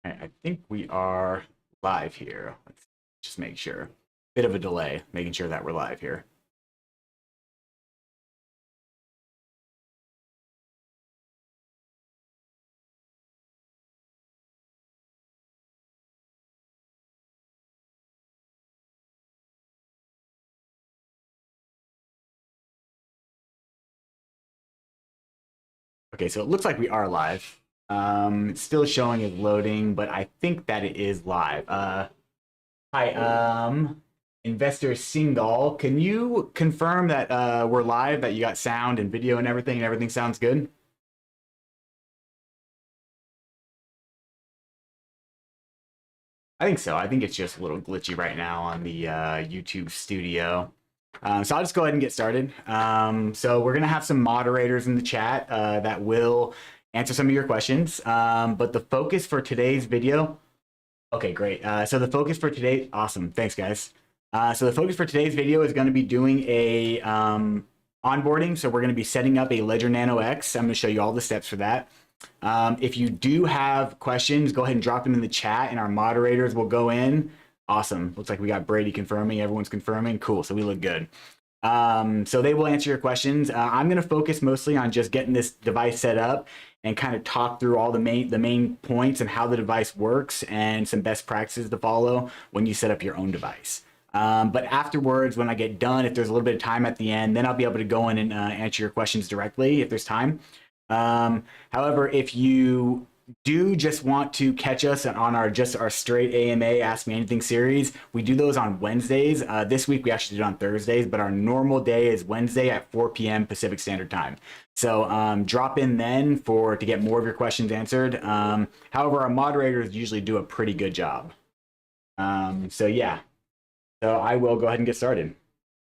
I think we are live here. Let's just make sure. Bit of a delay, making sure that we're live here. Okay, so it looks like we are live. It's still showing as loading, but I think that it is live. Hi, Investor Singal, can you confirm that we're live, that you got sound and video and everything sounds good? I think so. I think it's just a little glitchy right now on the YouTube studio. So I'll just go ahead and get started. So we're going to have some moderators in the chat that will answer some of your questions. But the focus for today's video, okay, great. So the focus for today, awesome. Thanks, guys. So the focus for today's video is going to be doing a onboarding. So we're going to be setting up a Ledger Nano X. I'm going to show you all the steps for that. If you do have questions, go ahead and drop them in the chat and our moderators will go in. Awesome. Looks like we got Brady confirming. Everyone's confirming. Cool. So we look good. So they will answer your questions. I'm going to focus mostly on just getting this device set up and kind of talk through all the main points and how the device works and some best practices to follow when you set up your own device. But afterwards, when I get done, if there's a little bit of time at the end, then I'll be able to go in and answer your questions directly if there's time. However, if you do just want to catch us on our straight AMA Ask Me Anything series, we do those on Wednesdays. This week we actually did it on Thursdays, but our normal day is Wednesday at 4 p.m. Pacific Standard Time. So drop in then to get more of your questions answered. However, our moderators usually do a pretty good job. So yeah, so I will go ahead and get started.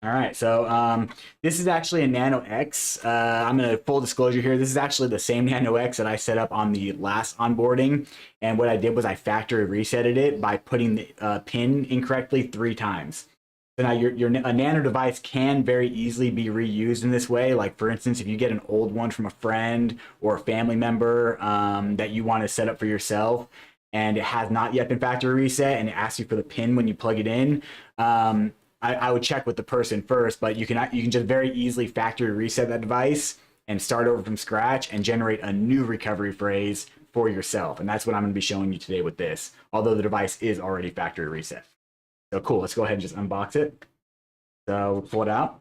All right, so this is actually a Nano X. I'm going to full disclosure here. This is actually the same Nano X that I set up on the last onboarding. And what I did was I factory resetted it by putting the pin incorrectly 3 times. So now a Nano device can very easily be reused in this way. Like for instance, if you get an old one from a friend or a family member that you want to set up for yourself, and it has not yet been factory reset, and it asks you for the pin when you plug it in, I would check with the person first, but you can just very easily factory reset that device and start over from scratch and generate a new recovery phrase for yourself. And that's what I'm going to be showing you today with this, although the device is already factory reset. So cool, let's go ahead and just unbox it. So we'll pull it out,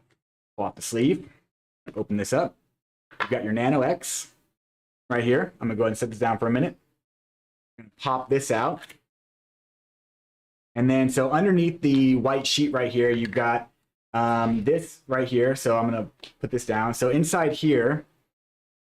pull off the sleeve, open this up. You've got your Nano X right here. I'm going to go ahead and set this down for a minute. I'm going to pop this out. And then, so underneath the white sheet right here, you've got this right here. So I'm going to put this down. So inside here,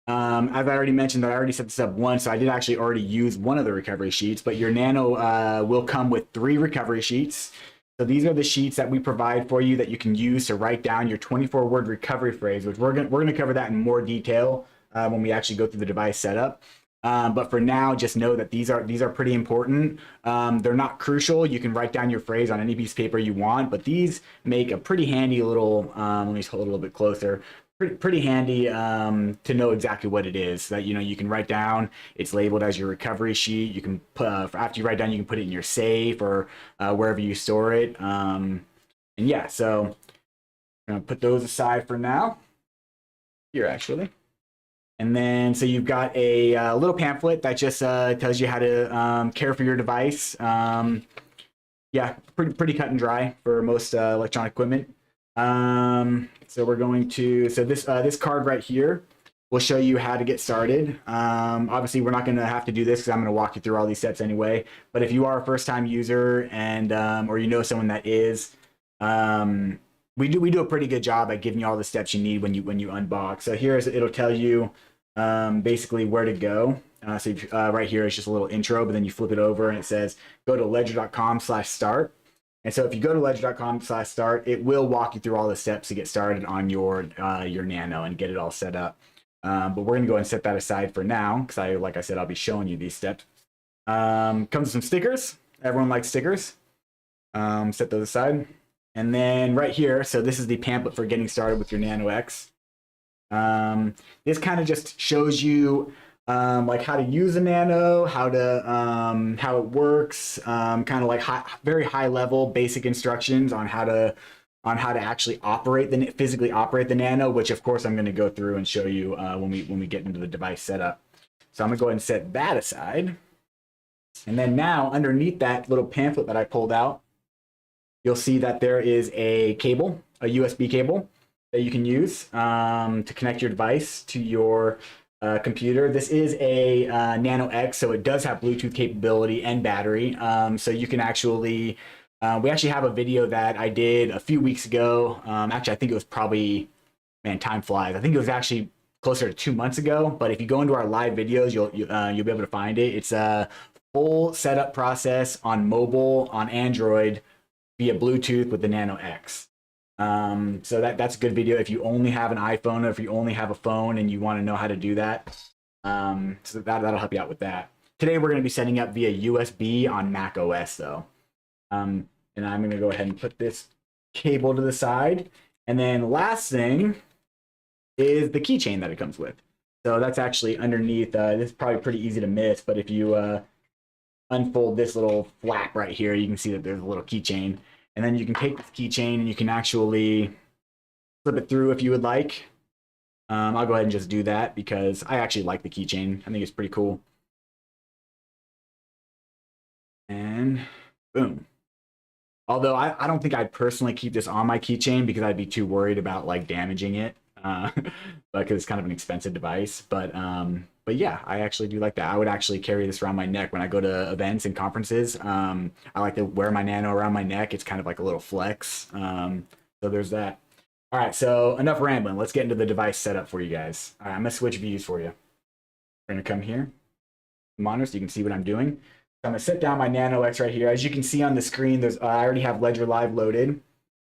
as I already mentioned, that I already set this up once. So I did actually already use one of the recovery sheets, but your Nano will come with 3 recovery sheets. So these are the sheets that we provide for you that you can use to write down your 24-word recovery phrase, which we're going to cover that in more detail when we actually go through the device setup. But for now, just know that these are pretty important. They're not crucial. You can write down your phrase on any piece of paper you want, but these make a pretty handy little, let me just hold it a little bit closer, pretty handy to know exactly what it is. That you can write down. It's labeled as your recovery sheet. You can put, after you write down, you can put it in your safe or wherever you store it. And yeah, so I'm going to put those aside for now. Here, actually. And then, so you've got a little pamphlet that just tells you how to care for your device. Yeah, pretty cut and dry for most electronic equipment. So we're going to, so this card right here will show you how to get started. Obviously, we're not going to have to do this because I'm going to walk you through all these steps anyway. But if you are a first-time user and or you know someone that is, we do a pretty good job at giving you all the steps you need when you unbox. So it'll tell you basically where to go. So right here is just a little intro, but then you flip it over and it says go to ledger.com/start. And so if you go to ledger.com/start, it will walk you through all the steps to get started on your Nano and get it all set up. But we're gonna go and set that aside for now because like I said, I'll be showing you these steps. Comes with some stickers. Everyone likes stickers. Set those aside. And then right here, so this is the pamphlet for getting started with your Nano X. This kind of just shows you like how to use a Nano, how it works, kind of like very high level basic instructions on how to actually physically operate the Nano, which of course I'm going to go through and show you when we get into the device setup. So I'm going to go ahead and set that aside. And then now underneath that little pamphlet that I pulled out, you'll see that there is a cable, a USB cable that you can use to connect your device to your computer. This is a Nano X, so it does have Bluetooth capability and battery. So you can actually, we actually have a video that I did a few weeks ago. Actually, I think it was probably, man, time flies. I think it was actually closer to 2 months ago. But if you go into our live videos, you'll be able to find it. It's a full setup process on mobile, on Android, via Bluetooth with the Nano X. So that's a good video if you only have an iPhone or if you only have a phone and you want to know how to do that. So that'll help you out with that. Today we're going to be setting up via USB on Mac OS though. And I'm going to go ahead and put this cable to the side. And then last thing is the keychain that it comes with. So that's actually underneath. This is probably pretty easy to miss, but if you unfold this little flap right here, you can see that there's a little keychain. And then you can take this keychain and you can actually flip it through if you would like. I'll go ahead and just do that because I actually like the keychain. I think it's pretty cool. And boom. Although I don't think I'd personally keep this on my keychain because I'd be too worried about like damaging it because it's kind of an expensive device. But yeah, I actually do like that. I would actually carry this around my neck when I go to events and conferences. I like to wear my Nano around my neck. It's kind of like a little flex. So there's that. All right, so enough rambling. Let's get into the device setup for you guys. All right, I'm gonna switch views for you. We're gonna come here, monitor, so you can see what I'm doing. So I'm gonna set down my Nano X right here. As you can see on the screen, there's I already have Ledger Live loaded.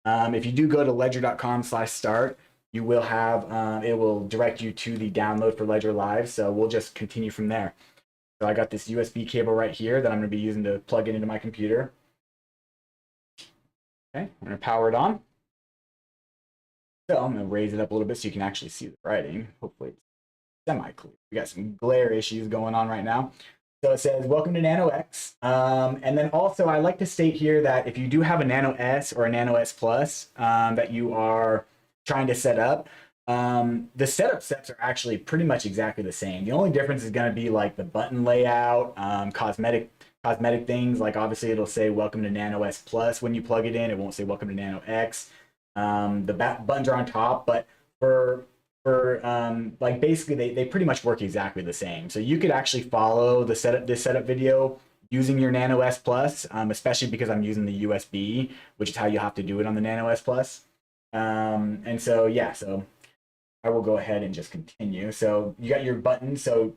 If you do go to ledger.com/start, you will have, it will direct you to the download for Ledger Live. So we'll just continue from there. So I got this USB cable right here that I'm going to be using to plug it into my computer. Okay, I'm going to power it on. So I'm going to raise it up a little bit so you can actually see the writing. Hopefully it's semi-clear. We got some glare issues going on right now. So it says, welcome to Nano X. And then also I like to state here that if you do have a Nano S or a Nano S Plus that you are trying to set up, the setup steps are actually pretty much exactly the same. The only difference is going to be like the button layout, cosmetic things. Like obviously it'll say welcome to Nano S Plus when you plug it in. It won't say welcome to Nano X. The buttons are on top, but for like basically they pretty much work exactly the same. So you could actually follow this setup video using your Nano S Plus, especially because I'm using the USB, which is how you have to do it on the Nano S Plus. And so yeah, so I will go ahead and just continue. So you got your buttons. So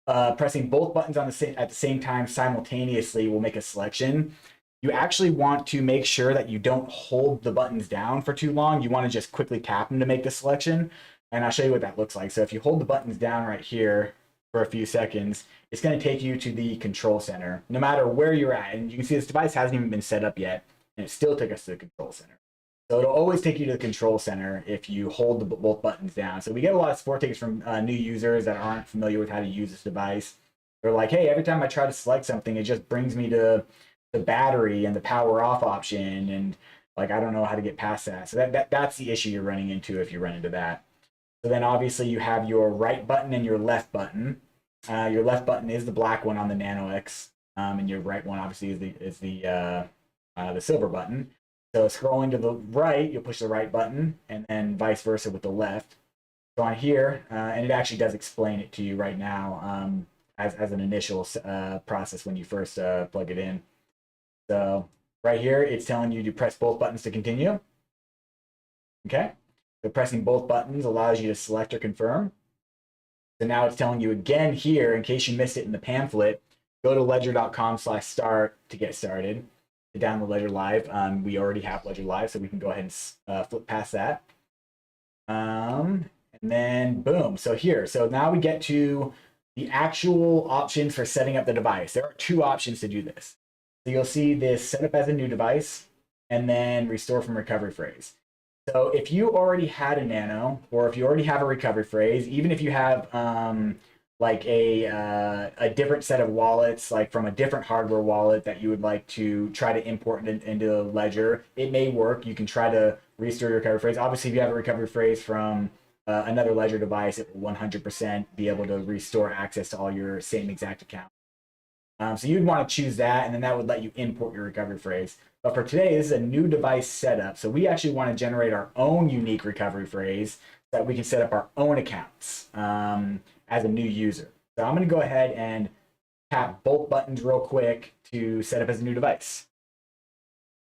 pressing both buttons at the same time simultaneously will make a selection. You actually want to make sure that you don't hold the buttons down for too long. You want to just quickly tap them to make the selection. And I'll show you what that looks like. So if you hold the buttons down right here for a few seconds, it's going to take you to the control center, no matter where you're at. And you can see this device hasn't even been set up yet, and it still took us to the control center. So it'll always take you to the control center if you hold both buttons down. So we get a lot of support tickets from new users that aren't familiar with how to use this device. They're like, hey, every time I try to select something, it just brings me to the battery and the power off option. And like, I don't know how to get past that. So that's the issue you're running into if you run into that. So then obviously you have your right button and your left button. Your left button is the black one on the Nano X, and your right one obviously is the silver button. So scrolling to the right, you'll push the right button, and then vice versa with the left. So on here, and it actually does explain it to you right now as an initial process when you first plug it in. So right here, it's telling you to press both buttons to continue. Okay. So pressing both buttons allows you to select or confirm. So now it's telling you again here, in case you missed it in the pamphlet, go to ledger.com/start to get started, to download Ledger Live. We already have Ledger Live, so we can go ahead and flip past that. And then boom, so here. So now we get to the actual options for setting up the device. There are two options to do this. So you'll see this set up as a new device and then restore from recovery phrase. So if you already had a Nano, or if you already have a recovery phrase, even if you have like a different set of wallets, like from a different hardware wallet that you would like to try to import into Ledger, it may work. You can try to restore your recovery phrase. Obviously, if you have a recovery phrase from another Ledger device, it will 100% be able to restore access to all your same exact account. So you'd want to choose that, and then that would let you import your recovery phrase. But for today, this is a new device setup. So we actually want to generate our own unique recovery phrase so that we can set up our own accounts as a new user. So I'm going to go ahead and tap both buttons real quick to set up as a new device.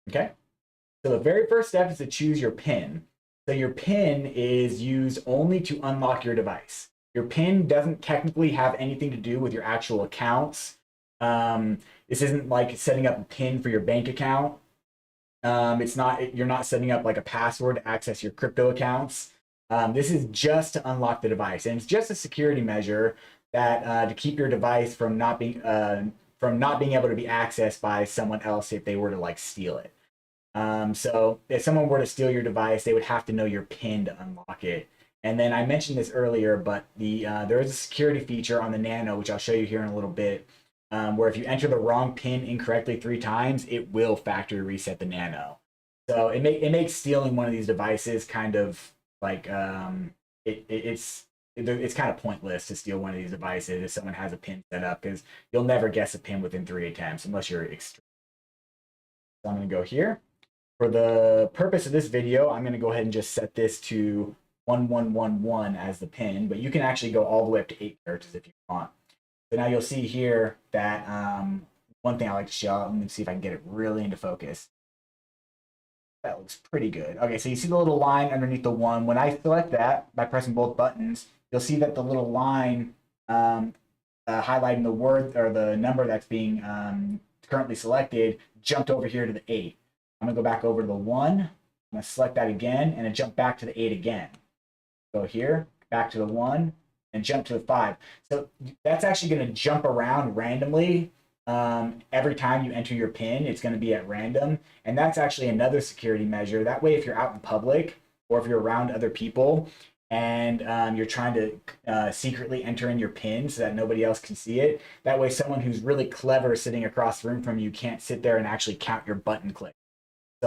Okay. So the very first step is to choose your PIN. So your PIN is used only to unlock your device. Your PIN doesn't technically have anything to do with your actual accounts. This isn't like setting up a PIN for your bank account. You're not setting up like a password to access your crypto accounts. This is just to unlock the device, and it's just a security measure that to keep your device from not being able to be accessed by someone else if they were to like steal it. So if someone were to steal your device, they would have to know your PIN to unlock it. And then I mentioned this earlier, but there is a security feature on the Nano, which I'll show you here in a little bit, where if you enter the wrong PIN incorrectly 3 times, it will factory reset the Nano. So it makes stealing one of these devices kind of like it's kind of pointless to steal one of these devices if someone has a PIN set up, because you'll never guess a PIN within 3 attempts unless you're extreme. So I'm going to go here. For the purpose of this video, I'm going to go ahead and just set this to 1111 as the PIN, but you can actually go all the way up to 8 characters if you want. So now you'll see here that one thing I like to show, let me see if I can get it really into focus. That looks pretty good. Okay, so you see the little line underneath the 1. When I select that by pressing both buttons, you'll see that the little line highlighting the word or the number that's being currently selected jumped over here to the 8. I'm going to go back over to the 1. I'm going to select that again, and it jumped back to the 8 again. Go here, back to the 1, and jump to the 5. So that's actually going to jump around randomly. Every time you enter your PIN, it's going to be at random. And that's actually another security measure. That way, if you're out in public or if you're around other people and you're trying to secretly enter in your PIN so that nobody else can see it, that way someone who's really clever sitting across the room from you can't sit there and actually count your button click.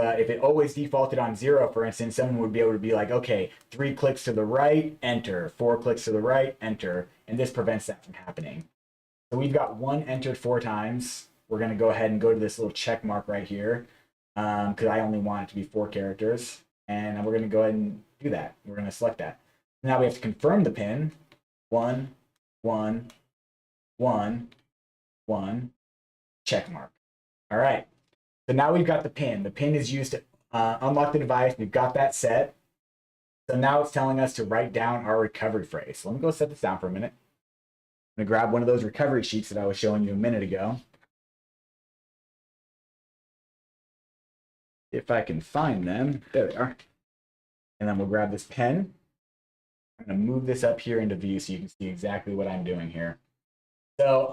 If it always defaulted on 0, for instance, someone would be able to be like, okay, 3 clicks to the right, enter, 4 clicks to the right, enter, and this prevents that from happening. So we've got 1 entered 4 times. We're going to go ahead and go to this little check mark right here because I only want it to be 4 characters. And we're going to go ahead and do that. We're going to select that. Now we have to confirm the PIN. 1, 1, 1, 1, check mark. All right. So now we've got the PIN. The PIN is used to unlock the device. We've got that set. So now it's telling us to write down our recovery phrase. So let me go set this down for a minute. I'm going to grab one of those recovery sheets that I was showing you a minute ago. If I can find them. There they are. And then we'll grab this pen. I'm going to move this up here into view so you can see exactly what I'm doing here. So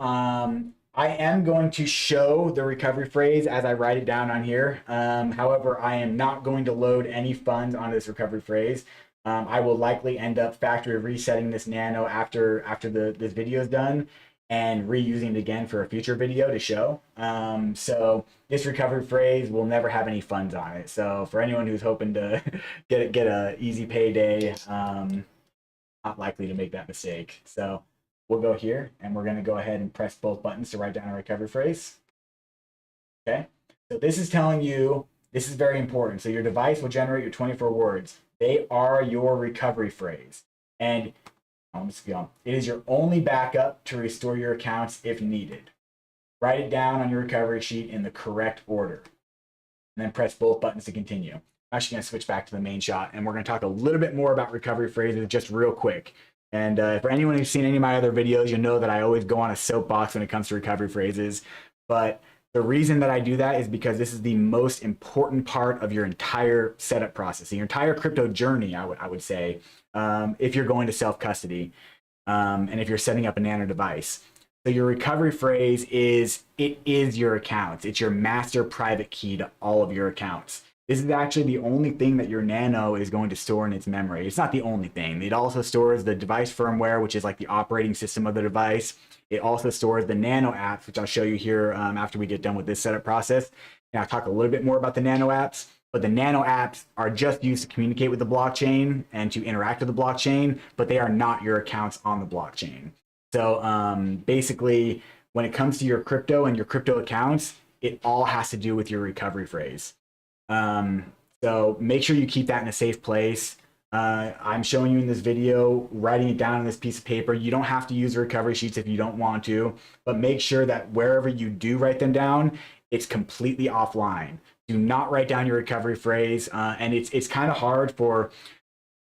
I am going to show the recovery phrase as I write it down on here. However, I am not going to load any funds on this recovery phrase. I will likely end up factory resetting this Nano after this video is done and reusing it again for a future video to show. So this recovery phrase will never have any funds on it. So for anyone who's hoping to get a easy payday, not likely to make that mistake. So we'll go here and we're going to go ahead and press both buttons to write down a recovery phrase. Okay, so this is telling you, this is very important. So your device will generate your 24 words. They are your recovery phrase. And it is your only backup to restore your accounts if needed. Write it down on your recovery sheet in the correct order. And then press both buttons to continue. I'm actually going to switch back to the main shot and we're going to talk a little bit more about recovery phrases just real quick. And for anyone who's seen any of my other videos, you'll know that I always go on a soapbox when it comes to recovery phrases. But the reason that I do that is because this is the most important part of your entire setup process, your entire crypto journey, I would say, if you're going to self-custody and if you're setting up a Nano device. So your recovery phrase is your accounts. It's your master private key to all of your accounts. This is actually the only thing that your Nano is going to store in its memory. It's not the only thing. It also stores the device firmware, which is like the operating system of the device. It also stores the Nano apps, which I'll show you here after we get done with this setup process. And I'll talk a little bit more about the Nano apps. But the Nano apps are just used to communicate with the blockchain and to interact with the blockchain, but they are not your accounts on the blockchain. So basically, when it comes to your crypto and your crypto accounts, it all has to do with your recovery phrase. So make sure you keep that in a safe place. I'm showing you in this video, writing it down on this piece of paper. You don't have to use recovery sheets if you don't want to, but make sure that wherever you do write them down, it's completely offline. Do not write down your recovery phrase. And it's kind of hard for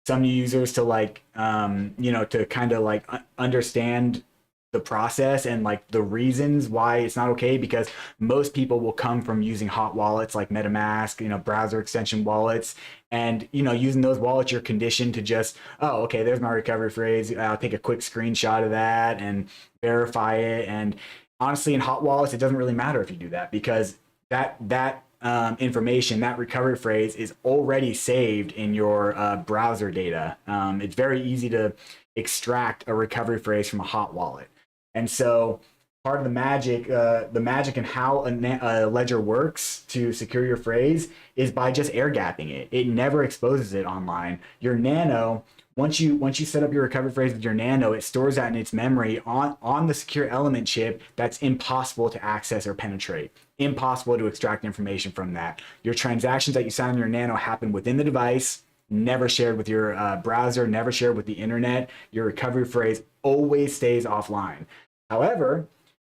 some users to like, to kind of like understand the process and like the reasons why it's not okay, because most people will come from using hot wallets like MetaMask, browser extension wallets, and using those wallets, you're conditioned to just, oh, okay, there's my recovery phrase, I'll take a quick screenshot of that and verify it. And honestly, in hot wallets, it doesn't really matter if you do that, because that information, that recovery phrase, is already saved in your browser data. It's very easy to extract a recovery phrase from a hot wallet. And so part of the magic and how a ledger works to secure your phrase is by just air gapping it. It never exposes it online. Your Nano, once you set up your recovery phrase with your Nano, it stores that in its memory on the secure element chip that's impossible to access or penetrate. Impossible to extract information from that. Your transactions that you sign on your Nano happen within the device, never shared with your browser, never shared with the internet. Your recovery phrase always stays offline. However,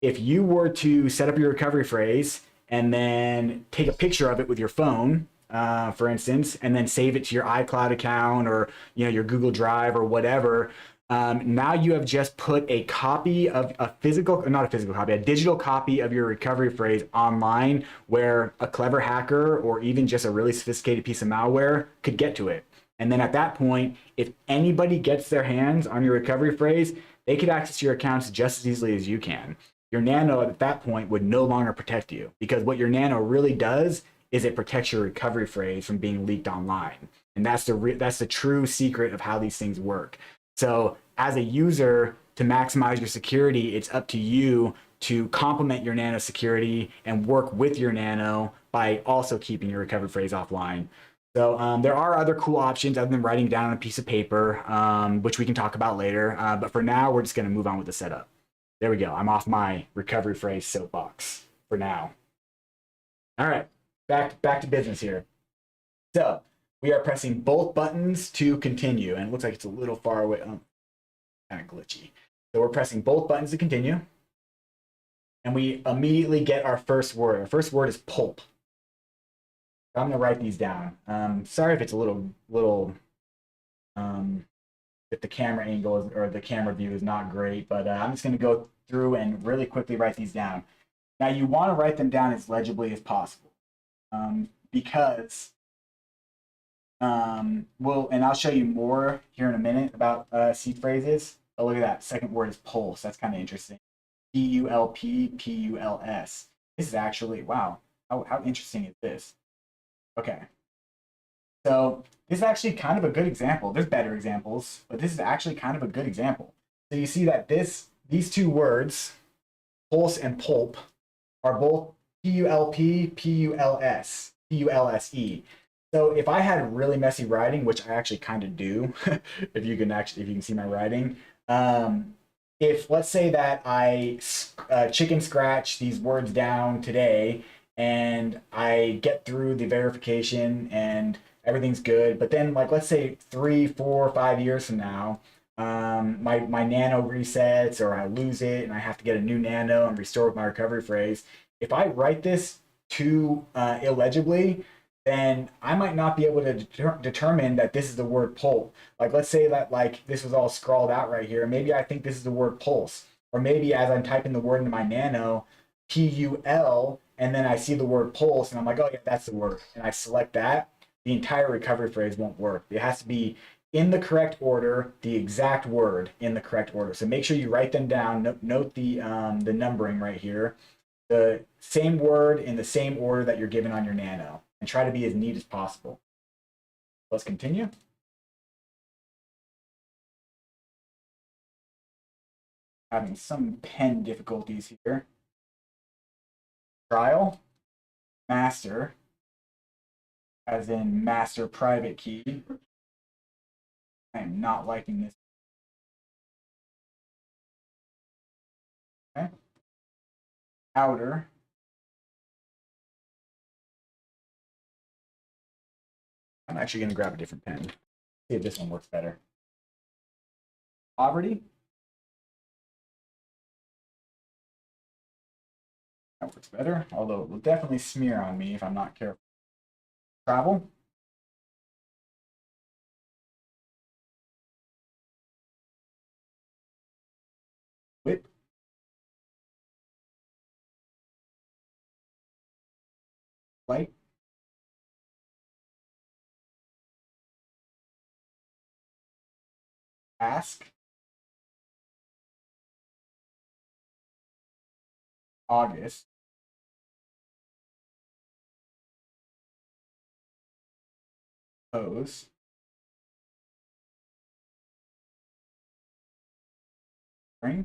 if you were to set up your recovery phrase and then take a picture of it with your phone, for instance, and then save it to your iCloud account or your Google Drive or whatever, now you have just put a copy of a digital copy of your recovery phrase online, where a clever hacker or even just a really sophisticated piece of malware could get to it. And then at that point, if anybody gets their hands on your recovery phrase, they could access your accounts just as easily as you can. Your Nano at that point would no longer protect you, because what your Nano really does is it protects your recovery phrase from being leaked online. And that's the true secret of how these things work. So as a user, to maximize your security, it's up to you to complement your Nano security and work with your Nano by also keeping your recovery phrase offline. So there are other cool options other than writing down on a piece of paper, which we can talk about later. But for now, we're just going to move on with the setup. There we go. I'm off my recovery phrase soapbox for now. All right, back to business here. So we are pressing both buttons to continue, and it looks like it's a little far away. Oh, kind of glitchy. So we're pressing both buttons to continue, and we immediately get our first word. Our first word is pulp. I'm gonna write these down. Sorry if it's a little if the camera angle or the camera view is not great, but I'm just gonna go through and really quickly write these down. Now you want to write them down as legibly as possible, because and I'll show you more here in a minute about seed phrases. Oh, look at that. Second word is pulse. That's kind of interesting. P-U-L-P-P-U-L-S. This is actually, wow. How interesting is this? Okay. So this is actually kind of a good example. There's better examples, but this is actually kind of a good example. So you see that these two words, pulse and pulp, are both P-U-L-P, P-U-L-S, P-U-L-S-E. So if I had really messy writing, which I actually kind of do, if you can see my writing, if let's say that I chicken scratch these words down today and I get through the verification and everything's good, but then like let's say 3, 4, 5 years from now, my Nano resets or I lose it and I have to get a new Nano and restore with my recovery phrase. If I write this too illegibly, then I might not be able to determine that this is the word pulp. Like let's say that like this was all scrawled out right here. Maybe I think this is the word pulse. Or maybe as I'm typing the word into my Nano, P-U-L, and then I see the word pulse and I'm like, oh yeah, that's the word. And I select that. The entire recovery phrase won't work. It has to be in the correct order, the exact word in the correct order. So make sure you write them down. Note the numbering right here. The same word in the same order that you're given on your Nano. and try to be as neat as possible. Let's continue. Having some pen difficulties here. Trial, master, as in master private key. I am not liking this. Okay. Outer. I'm actually going to grab a different pen. See if this one works better. Poverty. That works better, although it will definitely smear on me if I'm not careful. Travel. Whip. Light. Ask. August. Pose. Spring.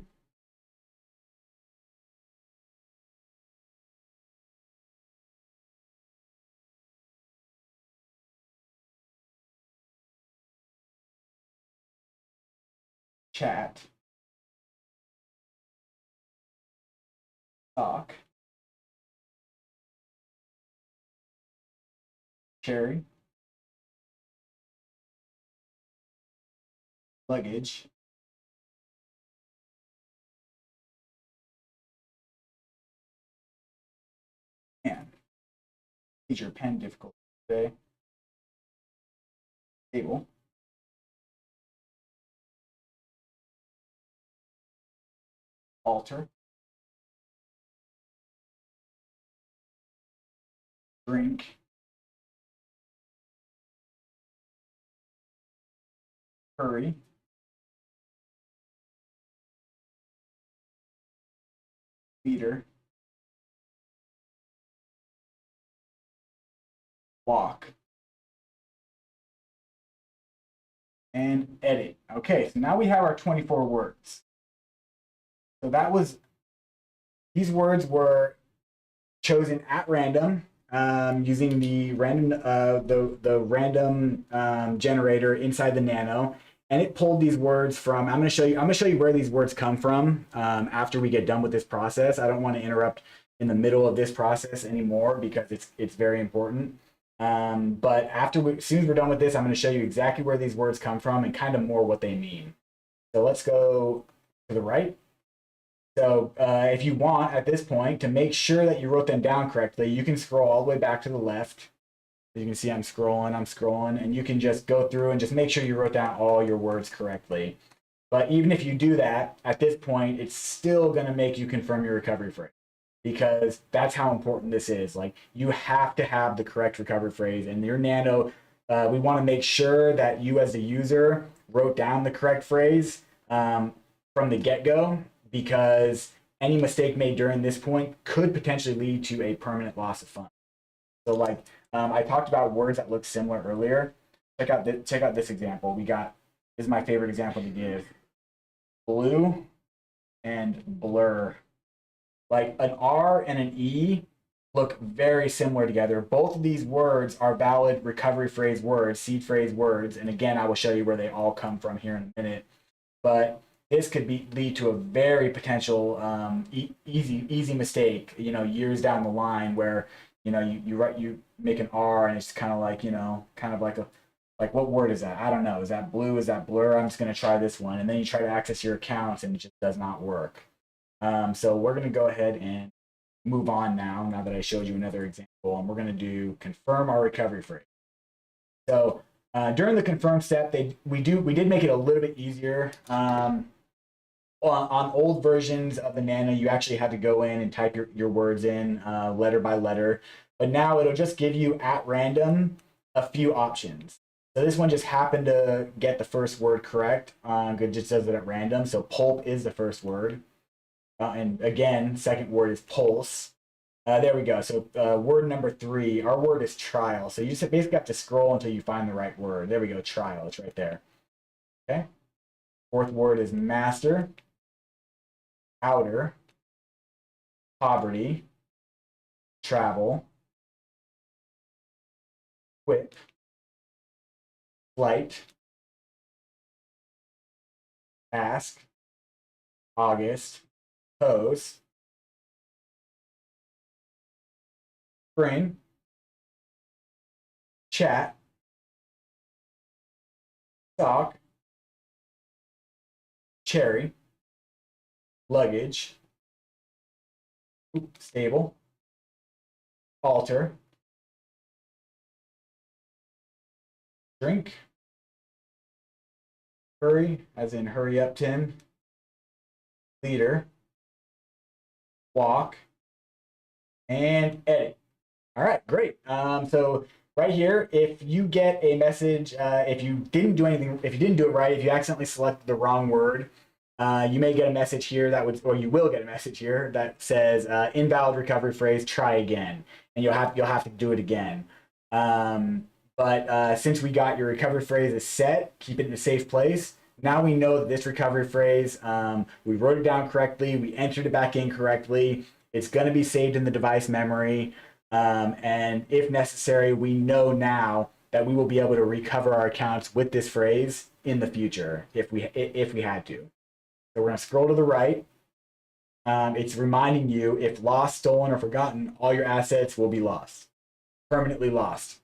Chat. Talk. Cherry. Luggage. And major pen difficulty today. Table. Alter. Drink. Hurry. Leader. Walk. And edit. Okay, so now we have our 24 words. So that was, these words were chosen at random using the random generator inside the Nano, and it pulled these words from. I'm going to show you where these words come from after we get done with this process. I don't want to interrupt in the middle of this process anymore because it's very important. But as soon as we're done with this, I'm going to show you exactly where these words come from and kind of more what they mean. So let's go to the right. So if you want at this point to make sure that you wrote them down correctly, you can scroll all the way back to the left. As you can see, I'm scrolling, and you can just go through and just make sure you wrote down all your words correctly. But even if you do that, at this point, it's still going to make you confirm your recovery phrase because that's how important this is. Like, you have to have the correct recovery phrase, and your Nano, we want to make sure that you as a user wrote down the correct phrase from the get-go, because any mistake made during this point could potentially lead to a permanent loss of funds. So like I talked about words that look similar earlier. Check out this example. This is my favorite example to give. Blue and blur. Like an R and an E look very similar together. Both of these words are valid recovery phrase words, seed phrase words. And again, I will show you where they all come from here in a minute. But this could lead to a very potential easy mistake, years down the line where, you make an R and it's kind of like, like what word is that? I don't know. Is that blue? Is that blur? I'm just going to try this one. And then you try to access your accounts and it just does not work. So we're going to go ahead and move on now that I showed you another example, and we're going to do confirm our recovery phrase. So during the confirm step, we did make it a little bit easier. On old versions of the Nano, you actually had to go in and type your words in letter by letter. But now it'll just give you at random a few options. So this one just happened to get the first word correct. It just says it at random. So pulp is the first word. And again, second word is pulse. There we go. So word number 3, our word is trial. So you just basically have to scroll until you find the right word. There we go, trial. It's right there. Okay. 4th word is master, outer, poverty, travel, whip, flight, ask, August, pose, spring, chat, sock, cherry, luggage, stable, altar, drink, hurry, as in hurry up, Tim, leader, walk, and edit. All right, great. So right here, if you get a message, if you didn't do anything, if you didn't do it right, if you accidentally selected the wrong word, you may get a message here that would, or you will get a message here that says invalid recovery phrase, try again, and you'll have to do it again. But since we got your recovery phrase is set, keep it in a safe place. Now we know that this recovery phrase, we wrote it down correctly, we entered it back in correctly. It's going to be saved in the device memory. And if necessary, we know now that we will be able to recover our accounts with this phrase in the future if we had to. So we're going to scroll to the right. It's reminding you if lost, stolen, or forgotten, all your assets will be lost, permanently lost.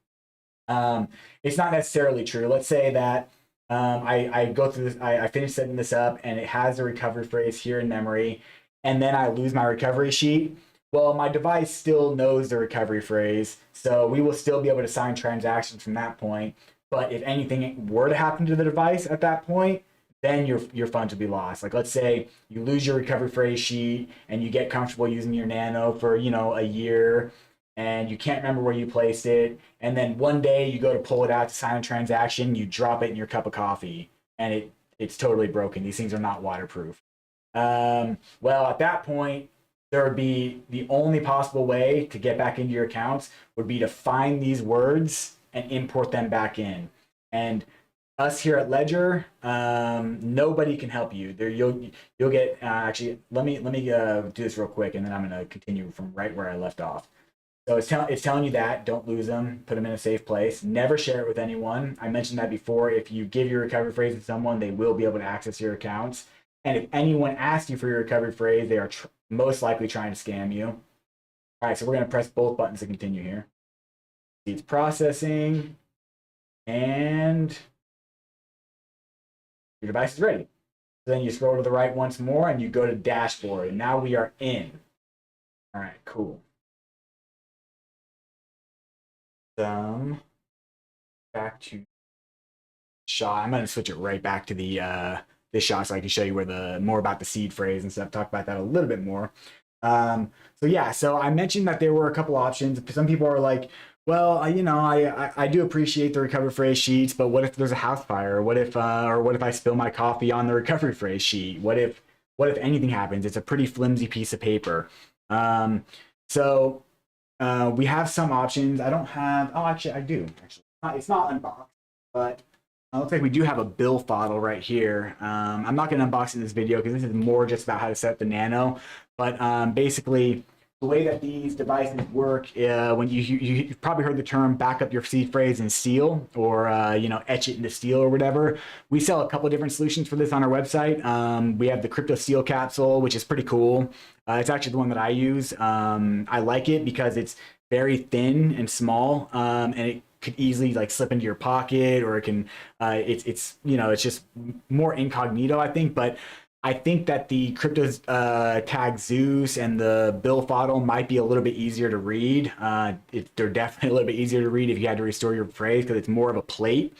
It's not necessarily true. Let's say that I go through this, I finish setting this up, and it has the recovery phrase here in memory, and then I lose my recovery sheet. Well, my device still knows the recovery phrase, so we will still be able to sign transactions from that point. But if anything were to happen to the device at that point, then your funds would be lost. Like, let's say you lose your recovery phrase sheet and you get comfortable using your Nano for, a year, and you can't remember where you placed it, and then one day you go to pull it out to sign a transaction, you drop it in your cup of coffee, and it's totally broken. These things are not waterproof. Well, at that point, there would be the only possible way to get back into your accounts would be to find these words and import them back in. And us here at Ledger, nobody can help you. There, you'll get actually. Let me do this real quick, and then I'm going to continue from right where I left off. So it's telling you that don't lose them, put them in a safe place, never share it with anyone. I mentioned that before. If you give your recovery phrase to someone, they will be able to access your accounts. And if anyone asks you for your recovery phrase, they are most likely trying to scam you. All right, so we're going to press both buttons to continue here. It's processing, and your device is ready. So then you scroll to the right once more, and you go to dashboard, and now we are in. All right, cool. Back to shot. I'm going to switch it right back to the this shot so I can show you where more about the seed phrase and stuff. Talk about that a little bit more. So yeah, so I mentioned that there were a couple options. Some people are like, well, I do appreciate the recovery phrase sheets, but what if there's a house fire? What if I spill my coffee on the recovery phrase sheet? What if anything happens? It's a pretty flimsy piece of paper. So we have some options. I don't have. Oh, actually, I do. Actually, it's not unboxed, but it looks like we do have a bill file right here. I'm not going to unbox it in this video because this is more just about how to set up the Nano. But basically, the way that these devices work, when you've probably heard the term back up your seed phrase in steel, or etch it into steel or whatever. We sell a couple of different solutions for this on our website. We have the Crypto Steel capsule, which is pretty cool. It's actually the one that I use. I like it because it's very thin and small, and it could easily like slip into your pocket, or it can it's just more incognito, I think. But I think that the crypto tag Zeus and the bill file might be a little bit easier to read. They're definitely a little bit easier to read if you had to restore your phrase, because it's more of a plate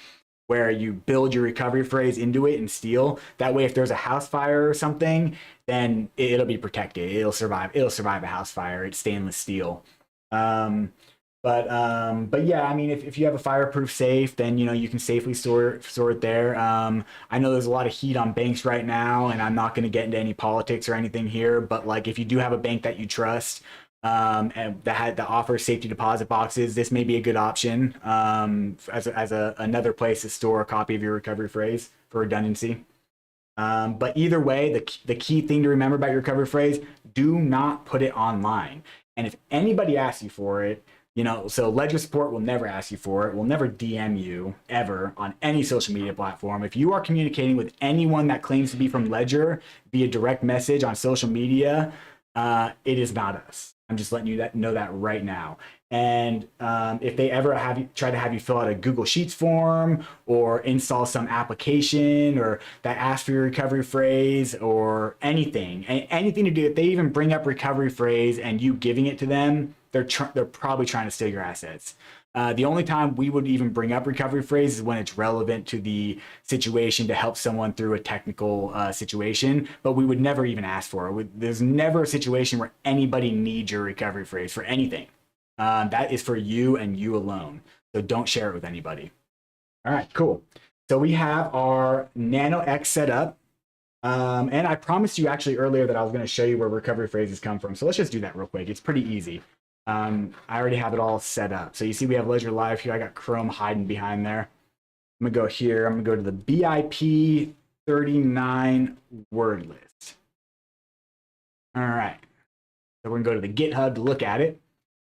where you build your recovery phrase into it in steel. That way, if there's a house fire or something, then it'll be protected. It'll survive a house fire. It's stainless steel. But yeah, I mean, if you have a fireproof safe, then you can safely store it there. I know there's a lot of heat on banks right now, and I'm not going to get into any politics or anything here. But like, if you do have a bank that you trust, and that offers safety deposit boxes. This may be a good option as another place to store a copy of your recovery phrase for redundancy. But either way, the key thing to remember about your recovery phrase: do not put it online. And if anybody asks you for it, so Ledger support will never ask you for it. Will never DM you ever on any social media platform. If you are communicating with anyone that claims to be from Ledger via direct message on social media, it is not us. I'm just letting you know that right now. And if they ever try to have you fill out a Google Sheets form or install some application or that asks for your recovery phrase or anything to do, if they even bring up recovery phrase and you giving it to them, they're probably trying to steal your assets. The only time we would even bring up recovery phrase is when it's relevant to the situation to help someone through a technical situation, but we would never even ask for it. There's never a situation where anybody needs your recovery phrase for anything. That is for you and you alone. So don't share it with anybody. All right, cool. So we have our Nano X set up. And I promised you actually earlier that I was going to show you where recovery phrases come from. So let's just do that real quick. It's pretty easy. I already have it all set up. So you see we have Ledger Live here. I got Chrome hiding behind there. I'm going to go here. I'm going to go to the BIP 39 word list. All right. So we're going to go to the GitHub to look at it.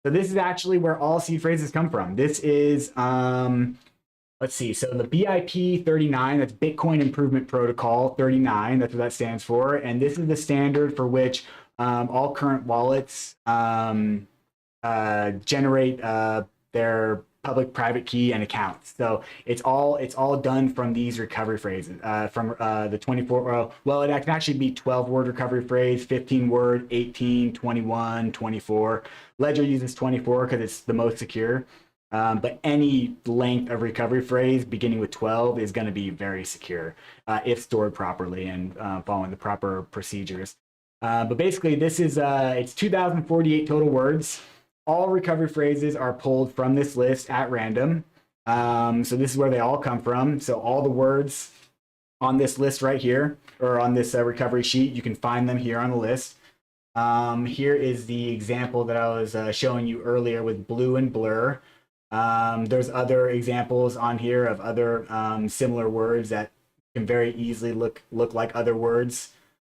So this is actually where all seed phrases come from. This is, let's see. So the BIP 39, that's Bitcoin Improvement Protocol 39. That's what that stands for. And this is the standard for which all current wallets generate their public private key and accounts. So it's all done from these recovery phrases from the 24, well, it can actually be 12-word recovery phrase, 15-word, 18, 21, 24. Ledger uses 24 because it's the most secure. But any length of recovery phrase beginning with 12 is going to be very secure if stored properly and following the proper procedures. But basically, this is it's 2,048 total words. All recovery phrases are pulled from this list at random. So this is where they all come from. So all the words on this list right here, or on this recovery sheet, you can find them here on the list. Here is the example that I was showing you earlier with blue and blur. There's other examples on here of other similar words that can very easily look like other words.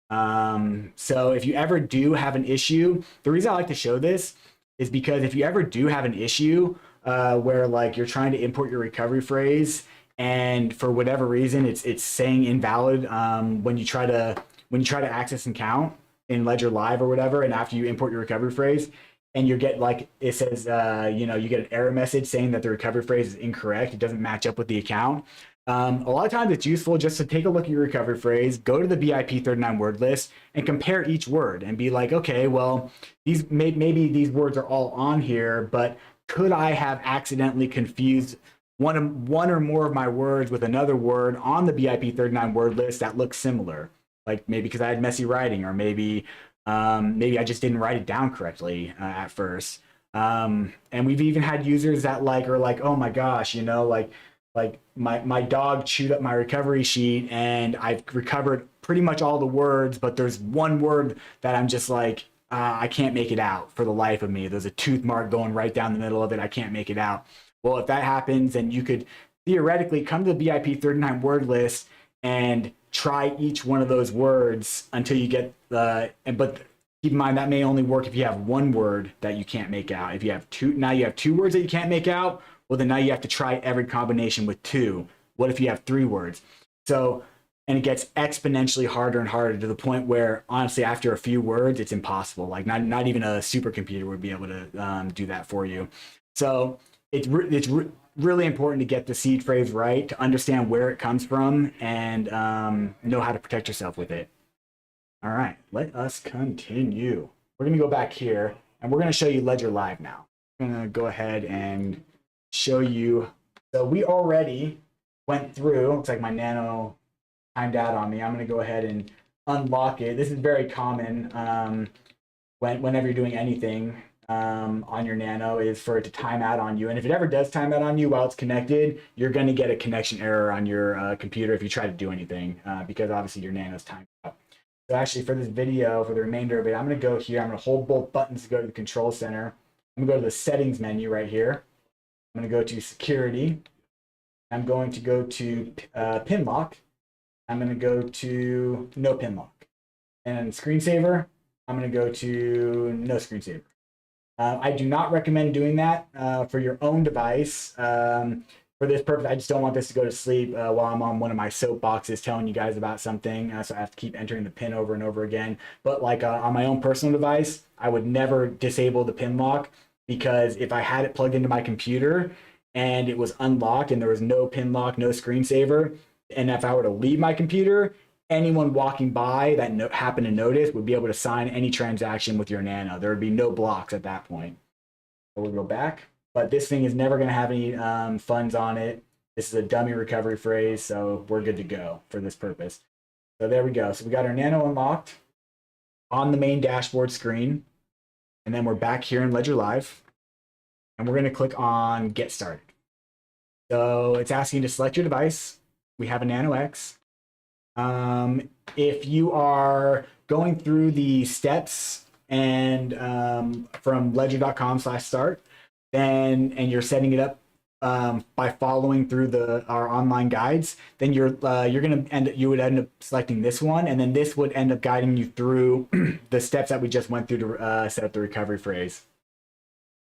So if you ever do have an issue, the reason I like to show this is because if you ever do have an issue where like you're trying to import your recovery phrase and for whatever reason it's saying invalid when you try to access an account in Ledger Live or whatever, and after you import your recovery phrase and you get like it says you get an error message saying that the recovery phrase is incorrect, it doesn't match up with the account. A lot of times it's useful just to take a look at your recovery phrase, go to the BIP 39 word list and compare each word and be like, okay, well, maybe these words are all on here, but could I have accidentally confused one or more of my words with another word on the BIP 39 word list that looks similar? Like maybe because I had messy writing, or maybe I just didn't write it down correctly at first. And we've even had users that are like, oh my gosh, like my dog chewed up my recovery sheet and I've recovered pretty much all the words, but there's one word that I'm just like, I can't make it out for the life of me. There's a tooth mark going right down the middle of it. I can't make it out. Well, if that happens, then you could theoretically come to the BIP 39 word list and try each one of those words until you get but keep in mind that may only work if you have one word that you can't make out. If you have two words that you can't make out, well, then now you have to try every combination with two. What if you have 3 words? So, and it gets exponentially harder and harder to the point where, honestly, after a few words, it's impossible. Like not even a supercomputer would be able to do that for you. So it's really important to get the seed phrase right, to understand where it comes from, and know how to protect yourself with it. All right, let us continue. We're going to go back here, and we're going to show you Ledger Live now. I'm going to go ahead and show you. So we already went through, looks like my Nano timed out on me. I'm going to go ahead and unlock it. This is very common whenever you're doing anything on your Nano, is for it to time out on you. And if it ever does time out on you while it's connected, you're going to get a connection error on your computer if you try to do anything because obviously your Nano's timed out. So actually for this video, for the remainder of it, I'm going to go here. I'm going to hold both buttons to go to the control center. I'm going to go to the settings menu right here. I'm going to go to security. I'm going to go to pin lock. I'm going to go to no pin lock. And screensaver, I'm going to go to no screensaver. I do not recommend doing that for your own device. For this purpose, I just don't want this to go to sleep while I'm on one of my soapboxes telling you guys about something. So I have to keep entering the pin over and over again. But like on my own personal device, I would never disable the pin lock, because if I had it plugged into my computer and it was unlocked and there was no pin lock, no screensaver, and if I were to leave my computer, anyone walking by that happened to notice would be able to sign any transaction with your Nano. There would be no blocks at that point. So we'll go back. But this thing is never going to have any funds on it. This is a dummy recovery phrase, so we're good to go for this purpose. So there we go. So we got our Nano unlocked on the main dashboard screen. And then we're back here in Ledger Live. And we're going to click on Get Started. So it's asking you to select your device. We have a Nano X. If you are going through the steps and from ledger.com/start, and you're setting it up by following through our online guides, then you would end up selecting this one, and then this would end up guiding you through the steps that we just went through to set up the recovery phrase.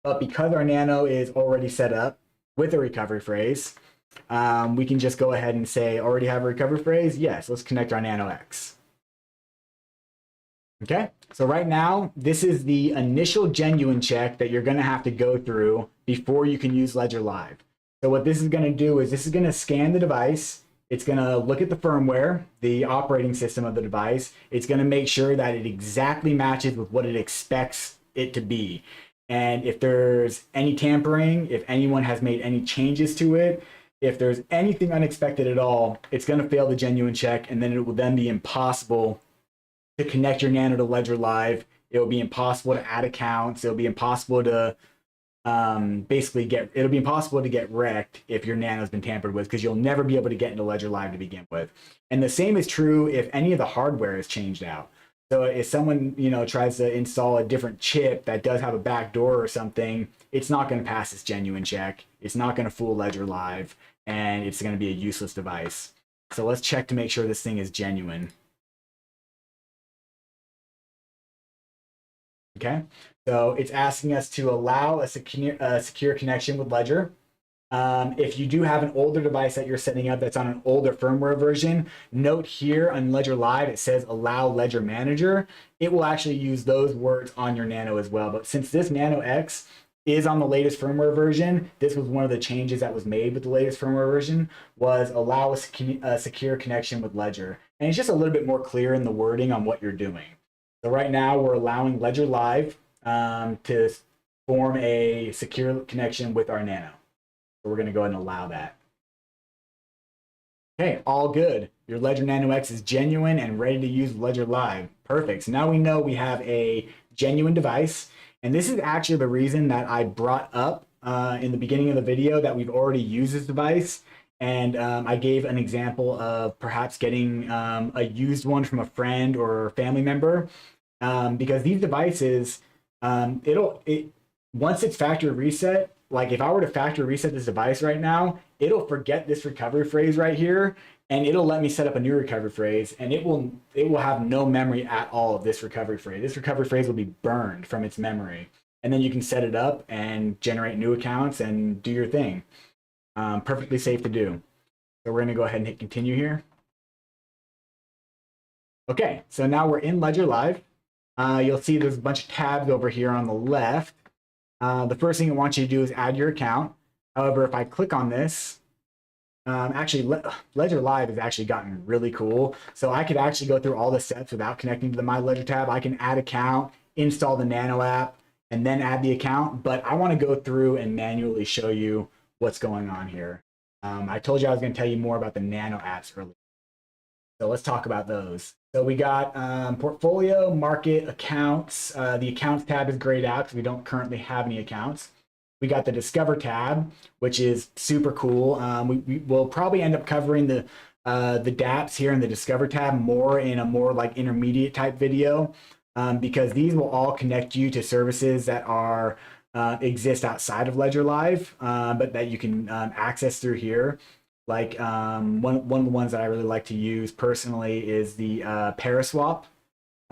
But because our Nano is already set up with a recovery phrase, we can just go ahead and say, already have a recovery phrase? Yes, let's connect our Nano X. Okay, so right now, this is the initial genuine check that you're going to have to go through before you can use Ledger Live. So what this is going to do is this is going to scan the device. It's going to look at the firmware, the operating system of the device. It's going to make sure that it exactly matches with what it expects it to be. And if there's any tampering, if anyone has made any changes to it, if there's anything unexpected at all, it's going to fail the genuine check, and then it will then be impossible to connect your Nano to Ledger Live. It will be impossible to add accounts. It'll be impossible to it'll be impossible to get wrecked if your Nano's been tampered with, because you'll never be able to get into Ledger Live to begin with. And the same is true if any of the hardware is changed out. So if someone, tries to install a different chip that does have a back door or something, it's not going to pass this genuine check. It's not going to fool Ledger Live, and it's going to be a useless device. So let's check to make sure this thing is genuine. Okay, so it's asking us to allow a secure connection with Ledger. If you do have an older device that you're setting up that's on an older firmware version, note here on Ledger Live, it says allow Ledger Manager. It will actually use those words on your Nano as well. But since this Nano X is on the latest firmware version, this was one of the changes that was made with the latest firmware version, was allow a secure connection with Ledger. And it's just a little bit more clear in the wording on what you're doing. So right now we're allowing Ledger Live to form a secure connection with our Nano. So we're going to go ahead and allow that. Okay, all good. Your Ledger Nano X is genuine and ready to use Ledger Live. Perfect. So now we know we have a genuine device. And this is actually the reason that I brought up in the beginning of the video that we've already used this device. And I gave an example of perhaps getting a used one from a friend or family member, because these devices, once it's factory reset, like if I were to factory reset this device right now, it'll forget this recovery phrase right here, and it'll let me set up a new recovery phrase, and it will have no memory at all of this recovery phrase. This recovery phrase will be burned from its memory, and then you can set it up and generate new accounts and do your thing. Perfectly safe to do. So we're going to go ahead and hit continue here. Okay, so now we're in Ledger Live. You'll see there's a bunch of tabs over here on the left. The first thing I want you to do is add your account. However, if I click on this, Ledger Live has actually gotten really cool. So I could actually go through all the steps without connecting to the My Ledger tab. I can add account, install the Nano app, and then add the account. But I want to go through and manually show you what's going on here. I told you I was going to tell you more about the Nano apps earlier. So let's talk about those. So we got portfolio, market, accounts. The accounts tab is grayed out because we don't currently have any accounts. We got the Discover tab, which is super cool. We will probably end up covering the the dApps here in the Discover tab more in a more like intermediate type video, because these will all connect you to services that are exist outside of Ledger Live, but that you can access through here. Like one of the ones that I really like to use personally is the Paraswap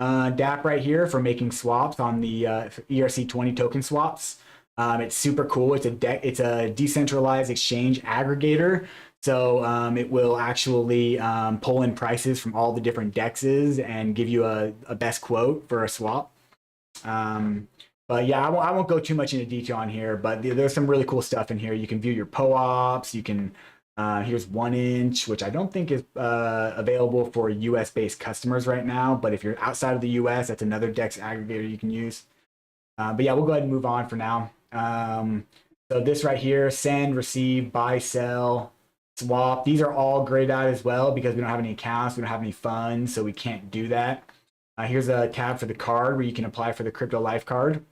dApp right here for making swaps on the ERC20 token swaps. It's super cool. It's a decentralized exchange aggregator. So it will actually pull in prices from all the different dexes and give you a best quote for a swap. But yeah, I won't go too much into detail on here, but there's some really cool stuff in here. You can view your POAPs. You can, here's 1inch, which I don't think is available for US based customers right now. But if you're outside of the US, that's another DEX aggregator you can use. But yeah, we'll go ahead and move on for now. So this right here, send, receive, buy, sell, swap. These are all grayed out as well because we don't have any accounts, we don't have any funds, so we can't do that. Here's a tab for the card where you can apply for the Crypto Life card.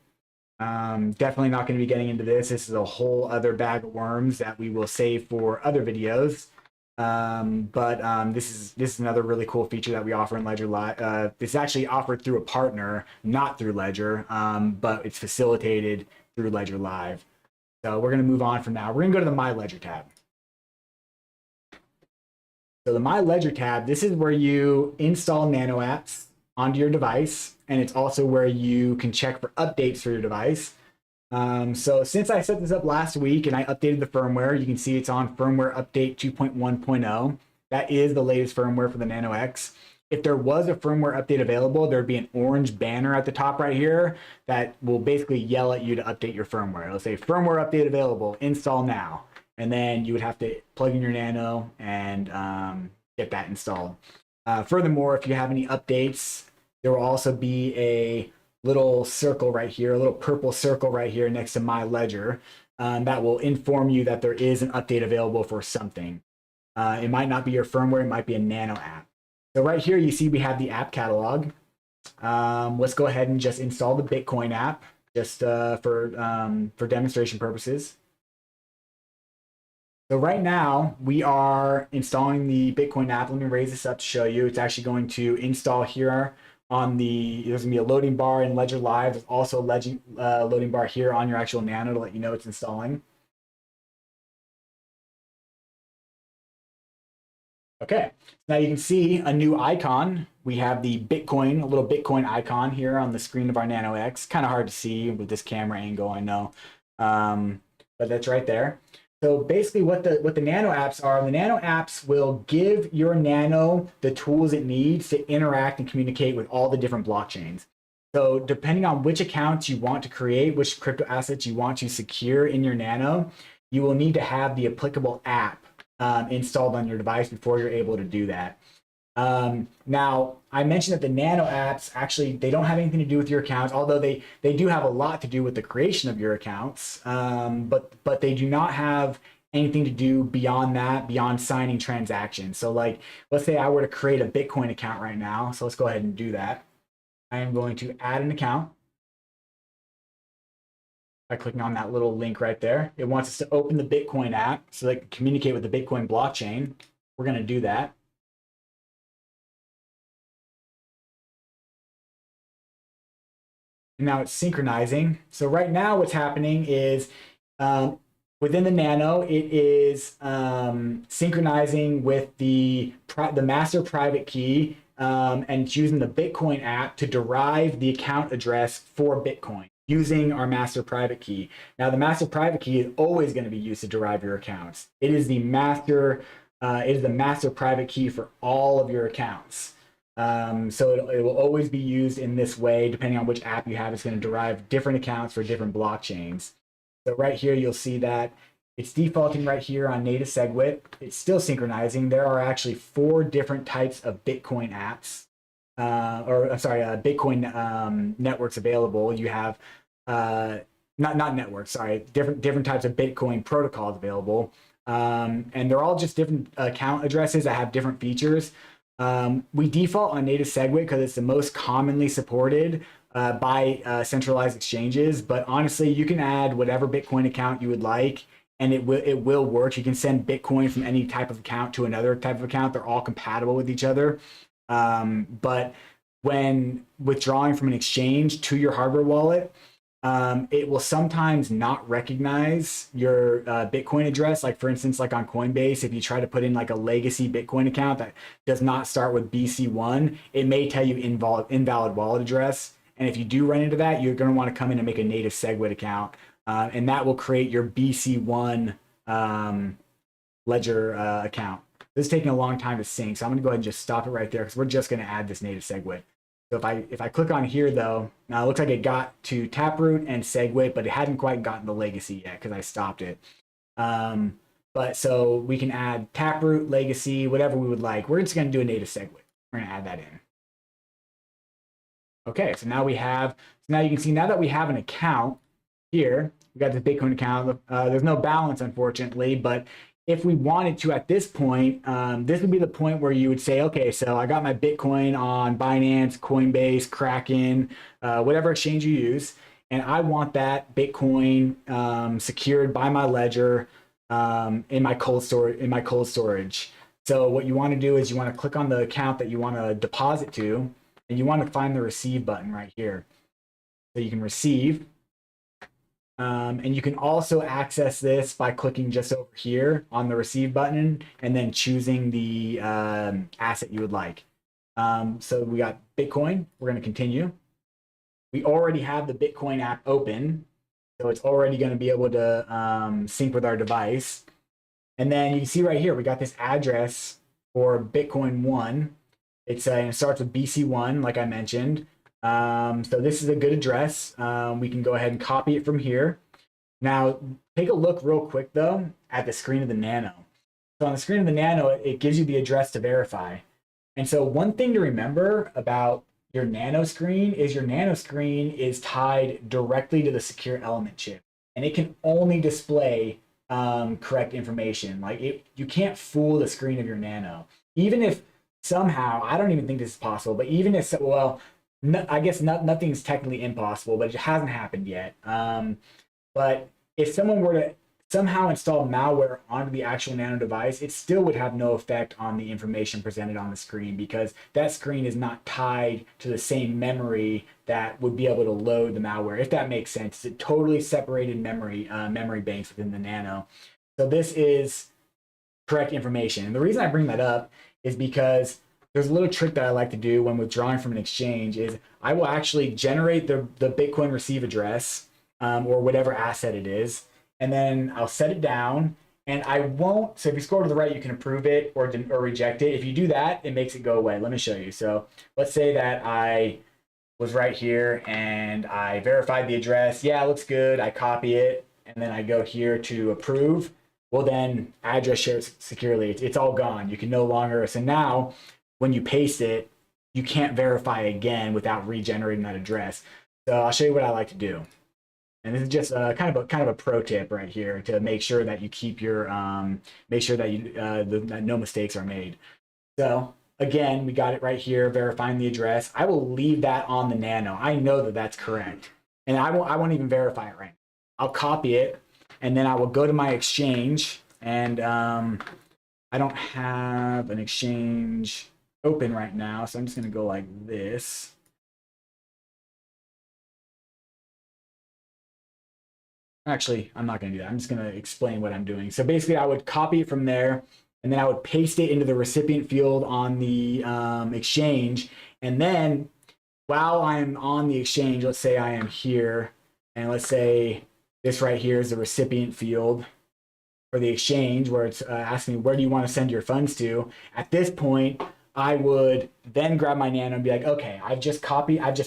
Definitely not going to be getting into this. This is a whole other bag of worms that we will save for other videos. This is another really cool feature that we offer in Ledger Live. It's actually offered through a partner, not through Ledger, but it's facilitated through Ledger Live. So we're going to move on from now. We're going to go to the My Ledger tab. So the My Ledger tab, this is where you install Nano apps onto your device, and it's also where you can check for updates for your device. So since I set this up last week and I updated the firmware, you can see it's on firmware update 2.1.0. That is the latest firmware for the Nano X. If there was a firmware update available, there'd be an orange banner at the top right here that will basically yell at you to update your firmware. It'll say firmware update available, install now. And then you would have to plug in your Nano and get that installed. Furthermore, if you have any updates, there will also be a little circle right here, a little purple circle right here next to My Ledger that will inform you that there is an update available for something. It might not be your firmware, it might be a Nano app. So right here, you see we have the app catalog. Let's go ahead and just install the Bitcoin app just for demonstration purposes. So right now we are installing the Bitcoin app. Let me raise this up to show you. It's actually going to install here on there's gonna be a loading bar in Ledger Live. There's also a loading bar here on your actual Nano to let you know it's installing. Okay, now you can see a new icon. We have the Bitcoin, a little Bitcoin icon here on the screen of our Nano X. Kind of hard to see with this camera angle, I know, but that's right there. So basically what the Nano apps are, the Nano apps will give your Nano the tools it needs to interact and communicate with all the different blockchains. So depending on which accounts you want to create, which crypto assets you want to secure in your Nano, you will need to have the applicable app installed on your device before you're able to do that. Now, I mentioned that the Nano apps, actually, they don't have anything to do with your accounts, although they do have a lot to do with the creation of your accounts, but they do not have anything to do beyond that, beyond signing transactions. So like, let's say I were to create a Bitcoin account right now. So let's go ahead and do that. I am going to add an account by clicking on that little link right there. It wants us to open the Bitcoin app so they can communicate with the Bitcoin blockchain. We're going to do that. And now it's synchronizing. So right now what's happening is within the Nano, it is synchronizing with the master private key, and it's using the Bitcoin app to derive the account address for Bitcoin using our master private key. Now the master private key is always going to be used to derive your accounts. It is the master private key for all of your accounts. So it will always be used in this way. Depending on which app you have, it's going to derive different accounts for different blockchains. So right here, you'll see that it's defaulting right here on native SegWit. It's still synchronizing. There are actually 4 different types of Bitcoin apps, Bitcoin networks available. You have not networks, sorry, different types of Bitcoin protocols available, and they're all just different account addresses that have different features. We default on native SegWit because it's the most commonly supported by centralized exchanges. But honestly, you can add whatever Bitcoin account you would like, and it will work. You can send Bitcoin from any type of account to another type of account. They're all compatible with each other. But when withdrawing from an exchange to your hardware wallet, it will sometimes not recognize your Bitcoin address. Like for instance, like on Coinbase, if you try to put in like a legacy Bitcoin account that does not start with BC1, it may tell you invalid wallet address. And if you do run into that, you're going to want to come in and make a native SegWit account. And that will create your BC1 Ledger account. This is taking a long time to sync, so I'm going to go ahead and just stop it right there because we're just going to add this native SegWit. So if I click on here though, now it looks like it got to Taproot and SegWit, but it hadn't quite gotten the legacy yet because I stopped it. But so we can add Taproot, legacy, whatever we would like. We're just going to do a native SegWit. We're going to add that in. Okay, so now now you can see now that we have an account here, we got the Bitcoin account. There's no balance, unfortunately, but if we wanted to at this point, this would be the point where you would say, okay, so I got my Bitcoin on Binance, Coinbase, Kraken, whatever exchange you use, and I want that Bitcoin secured by my ledger in my cold storage. So what you want to do is you want to click on the account that you want to deposit to, and you want to find the receive button right here. So you can receive. And you can also access this by clicking just over here on the receive button and then choosing the asset you would like. So we got Bitcoin. We're going to continue. We already have the Bitcoin app open, so it's already going to be able to sync with our device. And then you can see right here, we got this address for Bitcoin 1. It starts with BC1, like I mentioned. So this is a good address. We can go ahead and copy it from here. Now, take a look real quick, though, at the screen of the Nano. So on the screen of the Nano, it gives you the address to verify. And so one thing to remember about your Nano screen is tied directly to the secure element chip. And it can only display correct information. You can't fool the screen of your Nano. Even if somehow, I don't even think this is possible, but even if, well, I guess nothing's technically impossible, but it hasn't happened yet. But if someone were to somehow install malware onto the actual Nano device, it still would have no effect on the information presented on the screen because that screen is not tied to the same memory that would be able to load the malware, if that makes sense. It's a totally separated memory banks within the Nano. So this is correct information. And the reason I bring that up is because there's a little trick that I like to do when withdrawing from an exchange is I will actually generate the Bitcoin receive address or whatever asset it is, and then I'll set it down, and I won't, so if you scroll to the right, you can approve it or reject it. If you do that, it makes it go away. Let me show you. So let's say that I was right here and I verified the address. Yeah, it looks good. I copy it, and then I go here to approve. Well, then address shared securely. It's all gone. You can no longer, so now when you paste it, you can't verify again without regenerating that address. So I'll show you what I like to do. And this is just kind of a pro tip right here to make sure that you keep your that no mistakes are made. So again, we got it right here, verifying the address. I will leave that on the Nano. I know that that's correct, and I won't even verify it right now. I'll copy it, and then I will go to my exchange, and I don't have an exchange open right now, so I'm just going to go like this. Actually, I'm not going to do that. I'm just going to explain what I'm doing. So basically, I would copy it from there, and then I would paste it into the recipient field on the exchange. And then while I'm on the exchange, let's say I am here, and let's say this right here is the recipient field for the exchange where it's asking me, where do you want to send your funds to? At this point, I would then grab my Nano and be like, okay, I've just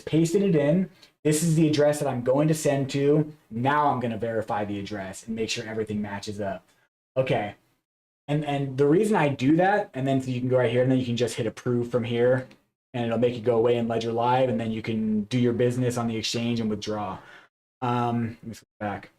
pasted it in. This is the address that I'm going to send to. Now I'm going to verify the address and make sure everything matches up. Okay. And the reason I do that, and then so you can go right here, and then you can just hit approve from here, and it'll make it go away in Ledger Live, and then you can do your business on the exchange and withdraw. Let me switch back.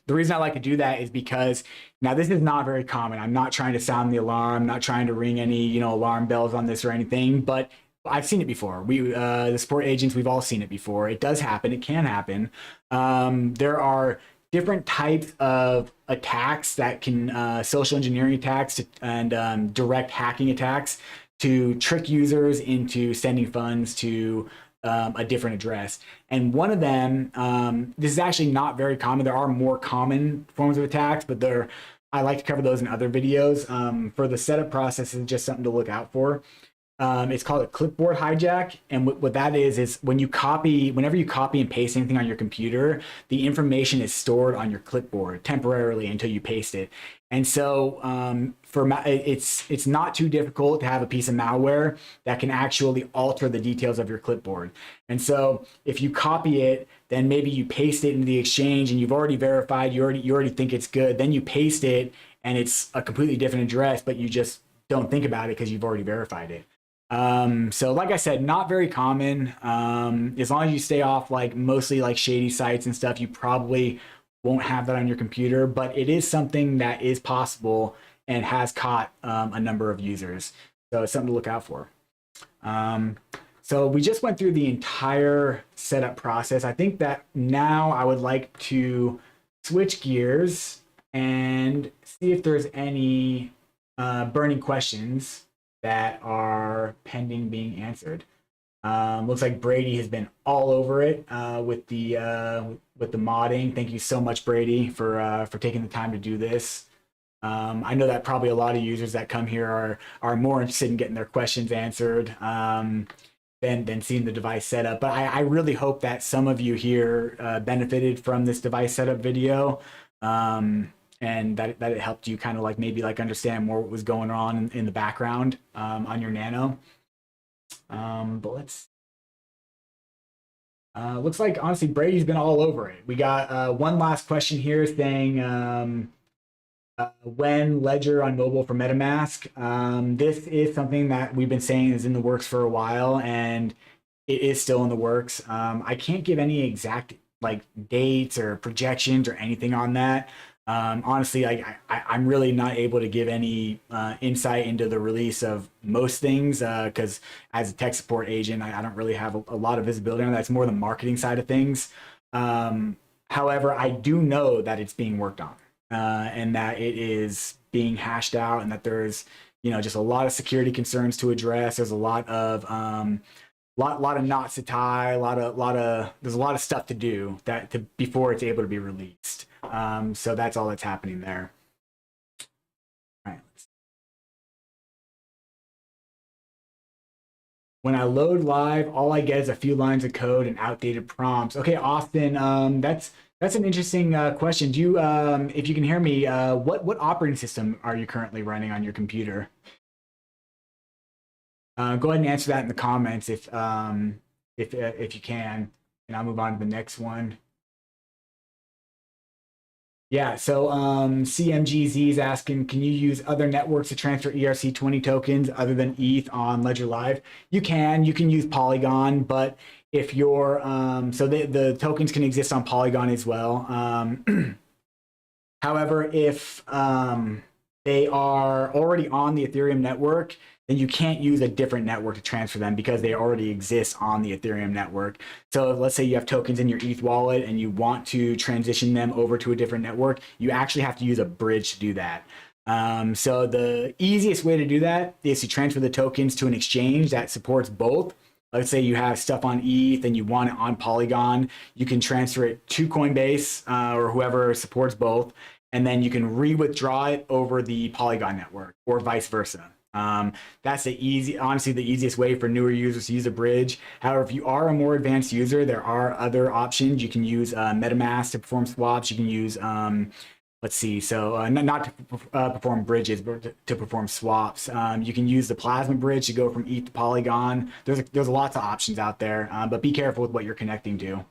The reason I like to do that is because now this is not very common. I'm not trying to sound the alarm, not trying to ring any alarm bells on this or anything, but I've seen it before. The support agents, we've all seen it before. It does happen. It can happen. There are different types of attacks that can social engineering attacks and direct hacking attacks to trick users into sending funds to a different address. And one of them, this is actually not very common. There are more common forms of attacks, but I like to cover those in other videos. For the setup process, is just something to look out for. It's called a clipboard hijack, and what that is whenever you copy and paste anything on your computer, the information is stored on your clipboard temporarily until you paste it. And so it's not too difficult to have a piece of malware that can actually alter the details of your clipboard. And so if you copy it, then maybe you paste it into the Exchange and you've already verified, you already think it's good. Then you paste it and it's a completely different address, but you just don't think about it because you've already verified it. So like I said, not very common. As long as you stay off like mostly like shady sites and stuff, you probably won't have that on your computer, but it is something that is possible and has caught a number of users. So it's something to look out for. So we just went through the entire setup process. I think that now I would like to switch gears and see if there's any burning questions that are pending being answered. Looks like Brady has been all over it with the modding. Thank you so much, Brady, for taking the time to do this. I know that probably a lot of users that come here are more interested in getting their questions answered than seeing the device setup. But I really hope that some of you here benefited from this device setup video. And that it helped you kind of like maybe like understand more what was going on in the background on your Nano. But looks like honestly Brady's been all over it. We got one last question here saying when Ledger on mobile for MetaMask. This is something that we've been saying is in the works for a while, and it is still in the works. I can't give any exact like dates or projections or anything on that. Honestly, I'm really not able to give any insight into the release of most things because as a tech support agent, I don't really have a lot of visibility on that. It's more the marketing side of things. However, I do know that it's being worked on and that it is being hashed out, and that there's just a lot of security concerns to address. There's a lot of knots to tie, there's a lot of stuff to do before it's able to be released. So that's all that's happening there. All right. When I load live, all I get is a few lines of code and outdated prompts. Okay, Austin, that's an interesting question. Do you, if you can hear me, what operating system are you currently running on your computer? Go ahead and answer that in the comments if you can, and I'll move on to the next one. Yeah, so CMGZ is asking, can you use other networks to transfer ERC20 tokens other than ETH on Ledger Live? You can use Polygon, but if you're, so the tokens can exist on Polygon as well. However, if they are already on the Ethereum network, then you can't use a different network to transfer them because they already exist on the Ethereum network. So let's say you have tokens in your ETH wallet and you want to transition them over to a different network, you actually have to use a bridge to do that. So the easiest way to do that is to transfer the tokens to an exchange that supports both. Let's say you have stuff on ETH and you want it on Polygon, you can transfer it to Coinbase or whoever supports both, and then you can re-withdraw it over the Polygon network or vice versa. That's honestly the easiest way for newer users to use a bridge. However, if you are a more advanced user, there are other options. You can use MetaMask to perform swaps. You can use, let's see, so not to perform bridges, but to perform swaps. You can use the Plasma bridge to go from ETH to Polygon. There's lots of options out there, but be careful with what you're connecting to.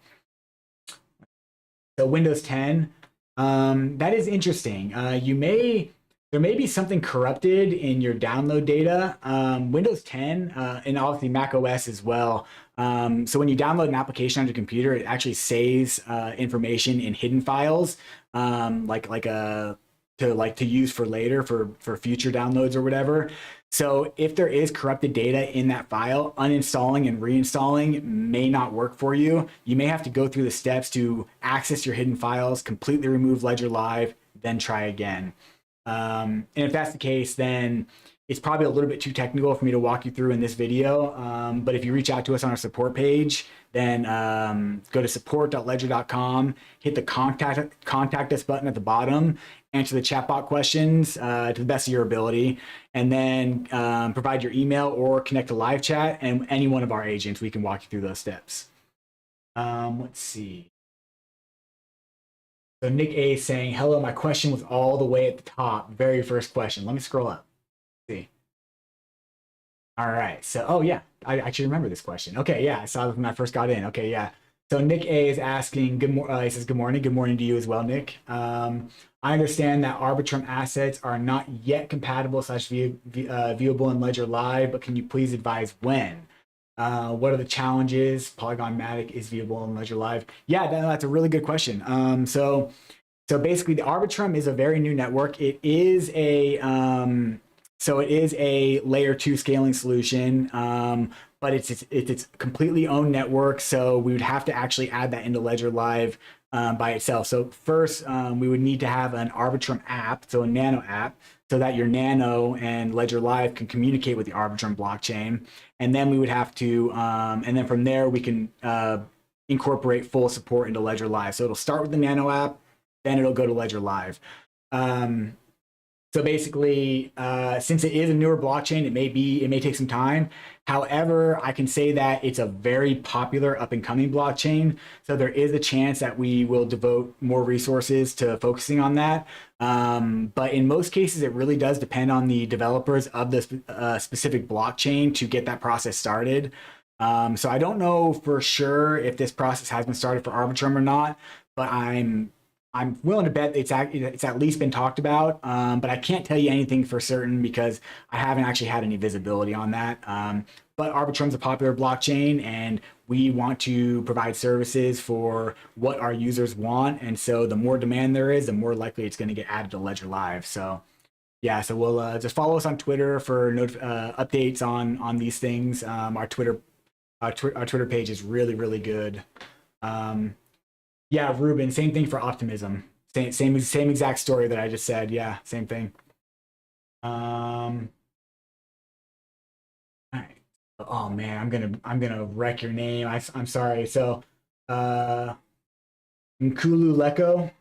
So Windows 10, that is interesting. There may be something corrupted in your download data. Windows 10 and obviously Mac OS as well. So when you download an application on your computer, it actually saves information in hidden files, to use for later for future downloads or whatever. So if there is corrupted data in that file, uninstalling and reinstalling may not work for you. You may have to go through the steps to access your hidden files, completely remove Ledger Live, then try again. And if that's the case, then it's probably a little bit too technical for me to walk you through in this video. But if you reach out to us on our support page, then go to support.ledger.com, hit the contact us button at the bottom, answer the chatbot questions to the best of your ability, and then provide your email or connect to live chat, and any one of our agents, we can walk you through those steps. Let's see. So Nick A is saying, hello, my question was all the way at the top, very first question. Let me scroll up. Let's see. All right. So, oh yeah, I actually remember this question. Okay, yeah, I saw it when I first got in. Okay, yeah. So Nick A is asking, he says, good morning. Good morning to you as well, Nick. I understand that Arbitrum assets are not yet compatible / viewable in Ledger Live, but can you please advise when? What are the challenges? Polygon Matic is viewable in Ledger Live. Yeah, that's a really good question. So basically, the Arbitrum is a very new network. It is a layer 2 scaling solution, but it's completely owned network. So we would have to actually add that into Ledger Live by itself. So first, we would need to have an Arbitrum app, so a Nano app, so that your Nano and Ledger Live can communicate with the Arbitrum blockchain. And then we would have to, and then from there, we can incorporate full support into Ledger Live. So it'll start with the Nano app, then it'll go to Ledger Live. So basically, since it is a newer blockchain, it may take some time. However, I can say that it's a very popular up and coming blockchain. So there is a chance that we will devote more resources to focusing on that. But in most cases, it really does depend on the developers of the specific blockchain to get that process started. So I don't know for sure if this process has been started for Arbitrum or not, but I'm willing to bet it's at least been talked about, but I can't tell you anything for certain because I haven't actually had any visibility on that. But Arbitrum's a popular blockchain, and we want to provide services for what our users want. And so the more demand there is, the more likely it's going to get added to Ledger Live. So yeah, so we'll just follow us on Twitter for updates on these things. Our Twitter page is really, really good. Yeah, Ruben, same thing for Optimism. Same exact story that I just said. Yeah, same thing. All right. Oh man, I'm gonna wreck your name. I'm sorry. So Nkulu Leko.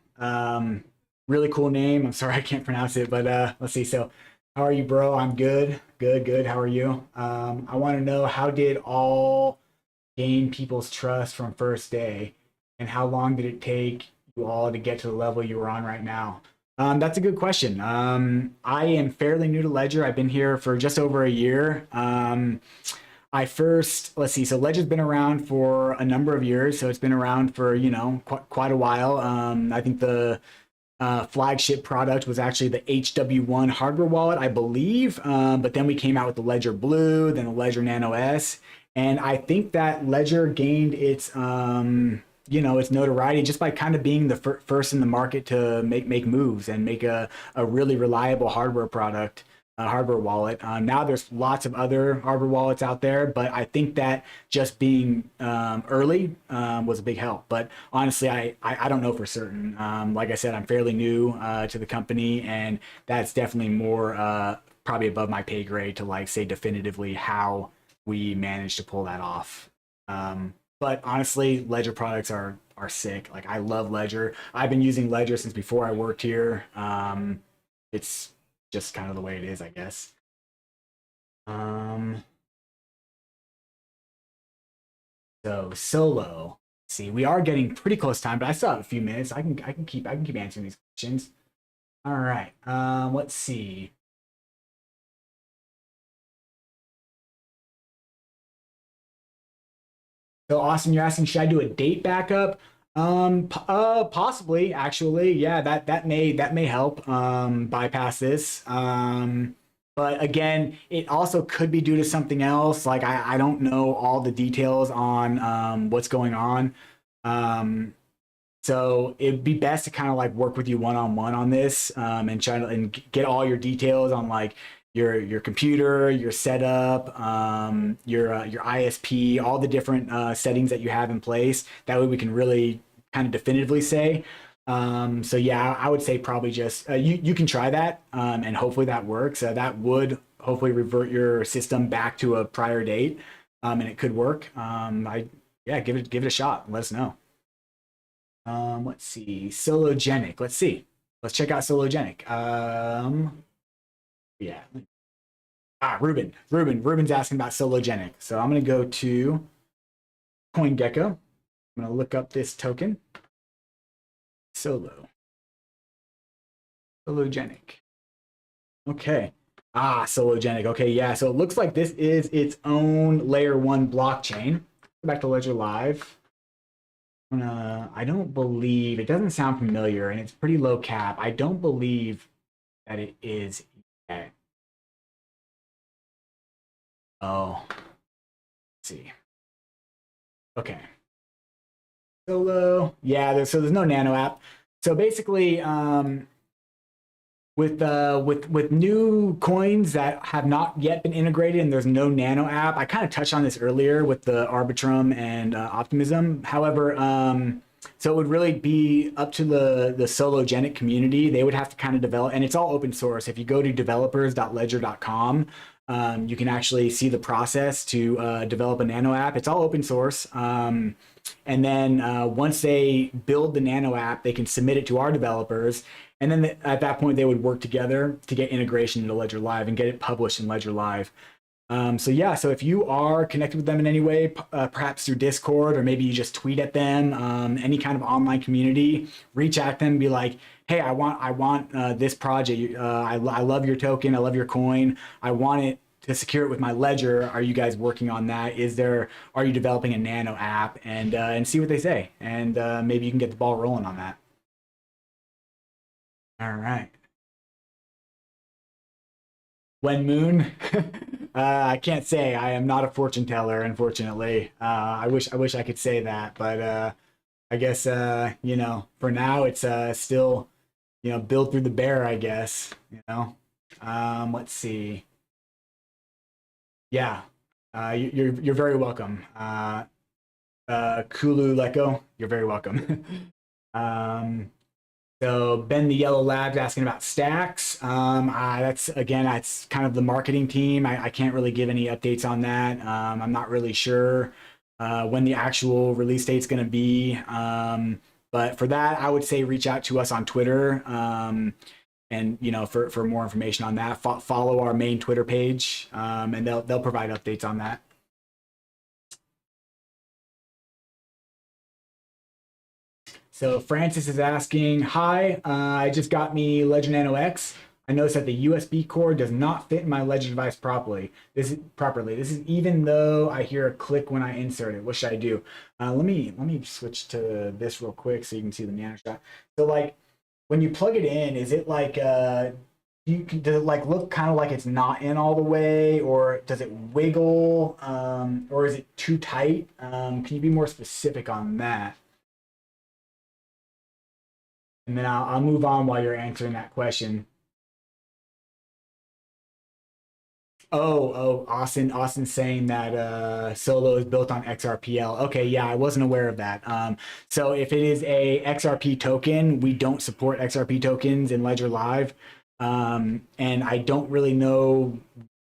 Really cool name. I'm sorry I can't pronounce it, but let's see. So how are you, bro? I'm good. Good. How are you? I want to know, how did all gain people's trust from first day? And how long did it take you all to get to the level you are on right now? That's a good question. I am fairly new to Ledger. I've been here for just over a year. Let's see, so Ledger's been around for a number of years, so it's been around for, quite a while. I think the flagship product was actually the HW1 hardware wallet, I believe, but then we came out with the Ledger Blue, then the Ledger Nano S, and I think that Ledger gained its its notoriety just by kind of being the first in the market to make moves and make a really reliable hardware product, hardware wallet. Now there's lots of other hardware wallets out there, but I think that just being early was a big help. But honestly, I don't know for certain. Like I said, I'm fairly new to the company, and that's definitely more probably above my pay grade to say definitively how we managed to pull that off. But honestly, Ledger products are sick. I love Ledger. I've been using Ledger since before I worked here. It's just kind of the way it is, I guess. So Solo. See, we are getting pretty close time, but I still have a few minutes. I can keep answering these questions. All right. Let's see. So Austin, you're asking, should I do a date backup? Possibly, actually. Yeah, that may help bypass this. But again, it also could be due to something else. I don't know all the details on what's going on. So it'd be best to kind of work with you one-on-one on this, and try to get all your details on your computer, your setup, your ISP, all the different settings that you have in place. That way we can really kind of definitively say. So yeah, I would say probably just you can try that, and hopefully that works. That would hopefully revert your system back to a prior date, and it could work. Yeah, give it a shot. Let us know. Let's see, Sologenic. Let's see. Let's check out Sologenic. Yeah. Ruben's asking about Sologenic. So I'm gonna go to CoinGecko. I'm gonna look up this token. Sologenic. Okay. Sologenic. Okay, yeah. So it looks like this is its own layer 1 blockchain. Go back to Ledger Live. I don't believe, it doesn't sound familiar, and it's pretty low cap. I don't believe that it is yet. Oh, let's see. Okay. Solo. Yeah, so there's no nano app. So basically, with new coins that have not yet been integrated and there's no nano app, I kind of touched on this earlier with the Arbitrum and Optimism. However, so it would really be up to the Sologenic community. They would have to kind of develop, and it's all open source. If you go to developers.ledger.com, you can actually see the process to develop a nano app. It's all open source. And then once they build the nano app, they can submit it to our developers. And then at that point, they would work together to get integration into Ledger Live and get it published in Ledger Live. So yeah, so if you are connected with them in any way, perhaps through Discord, or maybe you just tweet at them, any kind of online community, reach out to them and be like, hey, I want this project. I love your token. I love your coin. I want it to secure it with my ledger. Are you guys working on that? Are you developing a nano app? And see what they say. And maybe you can get the ball rolling on that. All right. When Moon, I can't say. I am not a fortune teller, unfortunately. I wish I could say that, but I guess for now it's still build through the bear, I guess. Let's see. Yeah, you're very welcome. Kulu Leko, you're very welcome. So Ben the Yellow Lab's asking about Stacks. That's kind of the marketing team. I can't really give any updates on that. I'm not really sure when the actual release date's going to be. But for that, I would say reach out to us on Twitter. And for more information on that, follow our main Twitter page, and they'll provide updates on that. So Francis is asking, hi, I just got me Ledger Nano X. I noticed that the USB cord does not fit in my Ledger device properly. This is even though I hear a click when I insert it. What should I do? Let me switch to this real quick so you can see the nano shot. So like when you plug it in, is it like does it like look kind of like it's not in all the way, or does it wiggle, or is it too tight? Can you be more specific on that? And then I'll move on while you're answering that question. Oh, Austin's saying that Solo is built on XRPL. Okay, yeah, I wasn't aware of that. So if it is a XRP token, we don't support XRP tokens in Ledger Live. And I don't really know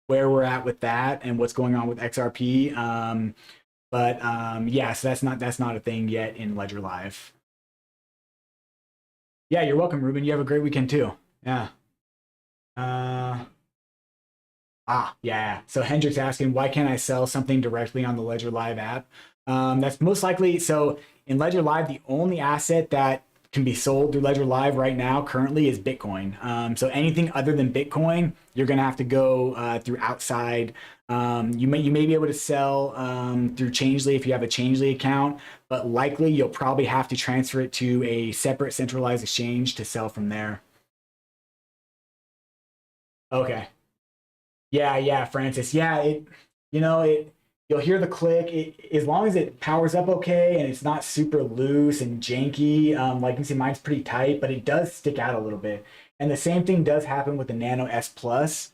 where we're at with that and what's going on with XRP. But yeah, so that's not a thing yet in Ledger Live. Yeah, you're welcome, Ruben. You have a great weekend too. Yeah. Yeah. So Hendrix asking, why can't I sell something directly on the Ledger Live app? That's most likely. So in Ledger Live, the only asset that can be sold through Ledger Live right now currently is Bitcoin. So anything other than Bitcoin, you're going to have to go through outside. You may be able to sell through Changely if you have a Changely account, but likely you'll probably have to transfer it to a separate centralized exchange to sell from there. Okay. Yeah, Francis. Yeah, you'll hear the click. As long as it powers up okay and it's not super loose and janky. Like you can see, mine's pretty tight, but it does stick out a little bit. And the same thing does happen with the Nano S Plus.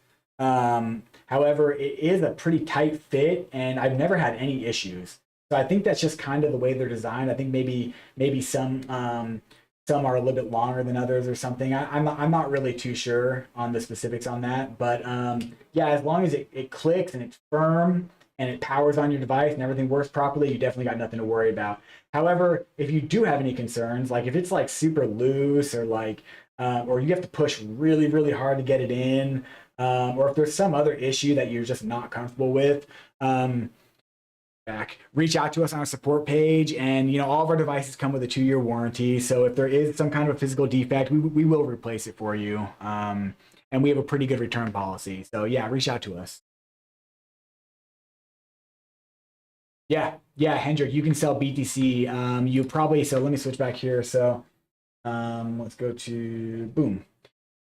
However, it is a pretty tight fit, and I've never had any issues. So I think that's just kind of the way they're designed. I think maybe some are a little bit longer than others or something. I'm not really too sure on the specifics on that, but yeah, as long as it clicks and it's firm and it powers on your device and everything works properly, you definitely got nothing to worry about. However, if you do have any concerns, like if it's like super loose or like or you have to push really really hard to get it in, or if there's some other issue that you're just not comfortable with, reach out to us on our support page. And all of our devices come with a 2-year warranty, so if there is some kind of a physical defect, we will replace it for you. And we have a pretty good return policy, so yeah, reach out to us. Yeah, Hendrik, you can sell BTC. You probably, so let me switch back here. So let's go to boom.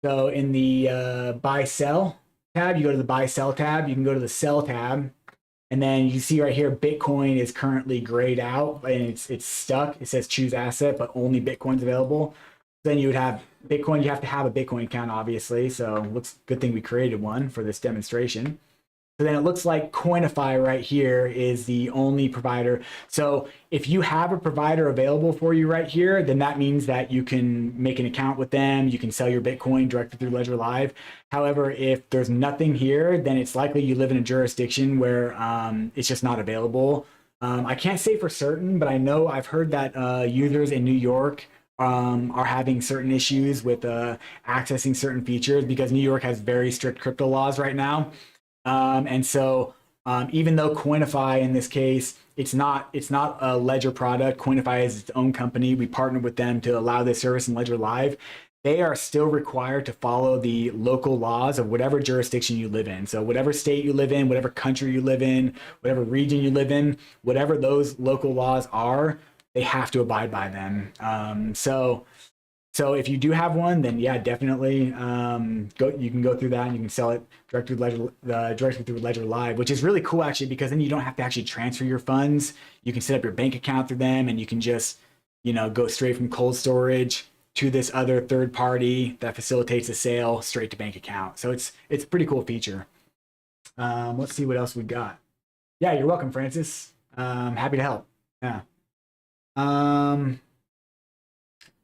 So in the buy sell tab, you go to the buy sell tab, you can go to the sell tab, and then you see right here, Bitcoin is currently grayed out and it's stuck. It says choose asset, but only Bitcoin's available. Then you would have Bitcoin. You have to have a Bitcoin account, obviously. So looks good thing we created one for this demonstration. So then it looks like Coinify right here is the only provider. So if you have a provider available for you right here, then that means that you can make an account with them. You can sell your Bitcoin directly through Ledger Live. However, if there's nothing here, then it's likely you live in a jurisdiction where it's just not available. I can't say for certain, but I know I've heard that users in New York are having certain issues with accessing certain features because New York has very strict crypto laws right now. And so even though Coinify in this case, it's not a Ledger product. Coinify is its own company. We partnered with them to allow this service in Ledger Live. They are still required to follow the local laws of whatever jurisdiction you live in. So whatever state you live in, whatever country you live in, whatever region you live in, whatever those local laws are, they have to abide by them. So if you do have one, then yeah, definitely you can go through that and you can sell it directly through Ledger Live, which is really cool actually, because then you don't have to actually transfer your funds. You can set up your bank account through them, and you can just go straight from cold storage to this other third party that facilitates the sale straight to bank account. So it's a pretty cool feature. Let's see what else we got. Yeah, you're welcome, Francis. Happy to help. Yeah.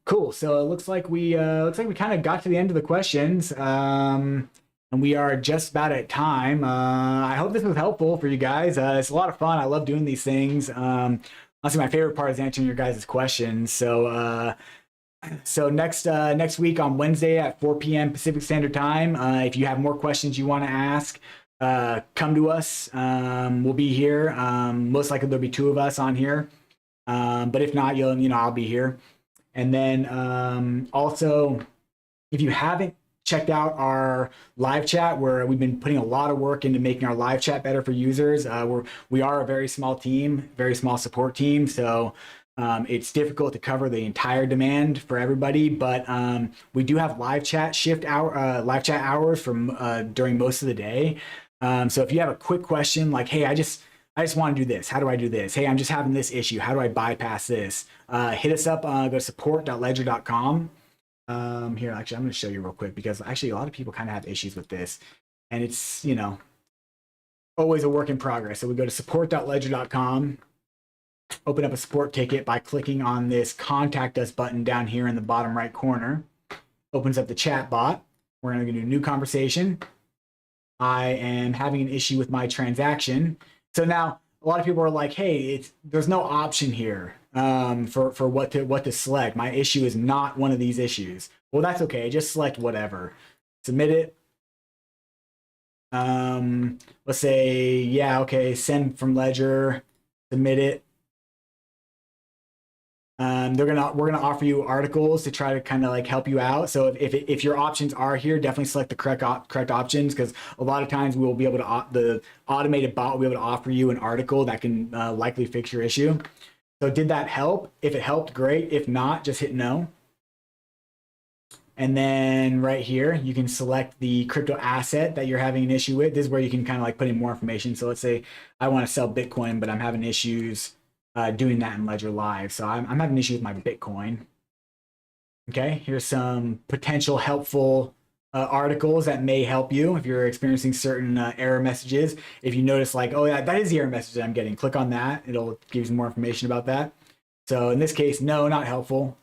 Cool. So it looks like we kind of got to the end of the questions, and we are just about at time. I hope this was helpful for you guys. It's a lot of fun. I love doing these things. Honestly, my favorite part is answering your guys' questions. So next week on Wednesday at 4 p.m. Pacific Standard Time, if you have more questions you want to ask, come to us. We'll be here. Most likely there'll be 2 of us on here, but if not, I'll be here. And then also, if you haven't checked out our live chat, where we've been putting a lot of work into making our live chat better for users. We are a very small team, very small support team, so it's difficult to cover the entire demand for everybody. But we do have live chat hours from during most of the day. So if you have a quick question like, hey, I just want to do this. How do I do this? Hey, I'm just having this issue. How do I bypass this? Hit us up. Go to support.ledger.com. Here, actually, I'm going to show you real quick, because actually a lot of people kind of have issues with this, and it's, always a work in progress. So we go to support.ledger.com, open up a support ticket by clicking on this contact us button down here in the bottom right corner. Opens up the chat bot. We're going to do a new conversation. I am having an issue with my transaction. So now a lot of people are like, hey, there's no option here for what to select. My issue is not one of these issues. Well, that's okay. Just select whatever. Submit it. Let's say, yeah, okay, send from Ledger, submit it. We're gonna offer you articles to try to kind of like help you out. So if your options are here, definitely select the correct options, because a lot of times we will be able to the automated bot will be able to offer you an article that can likely fix your issue. So did that help? If it helped, great. If not, just hit no. And then right here, you can select the crypto asset that you're having an issue with. This is where you can kind of like put in more information. So let's say I want to sell Bitcoin, but I'm having issues doing that in Ledger Live. So I'm having an issue with my Bitcoin. Okay, here's some potential helpful articles that may help you if you're experiencing certain error messages. If you notice like, oh yeah, that is the error message that I'm getting, click on that. It'll give you some more information about that. So in this case, no, not helpful.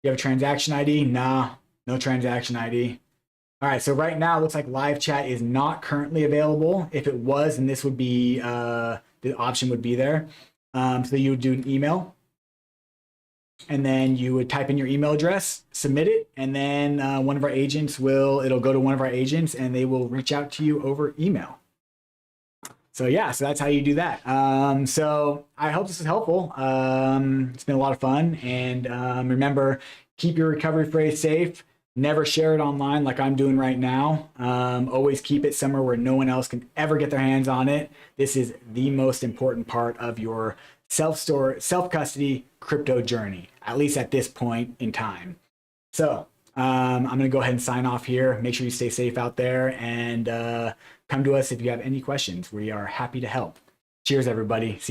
You have a transaction ID? Nah, no transaction ID. All right, so right now it looks like live chat is not currently available. If it was, then this would be, the option would be there. So you would do an email, and then you would type in your email address, submit it, and then one of our agents it'll go to one of our agents and they will reach out to you over email. So yeah, so that's how you do that. So I hope this is helpful. It's been a lot of fun, and remember, keep your recovery phrase safe. Never share it online like I'm doing right now. Always keep it somewhere where no one else can ever get their hands on it. This is the most important part of your self-custody crypto journey, at least at this point in time. So I'm going to go ahead and sign off here. Make sure you stay safe out there, and come to us if you have any questions. We are happy to help. Cheers, everybody. See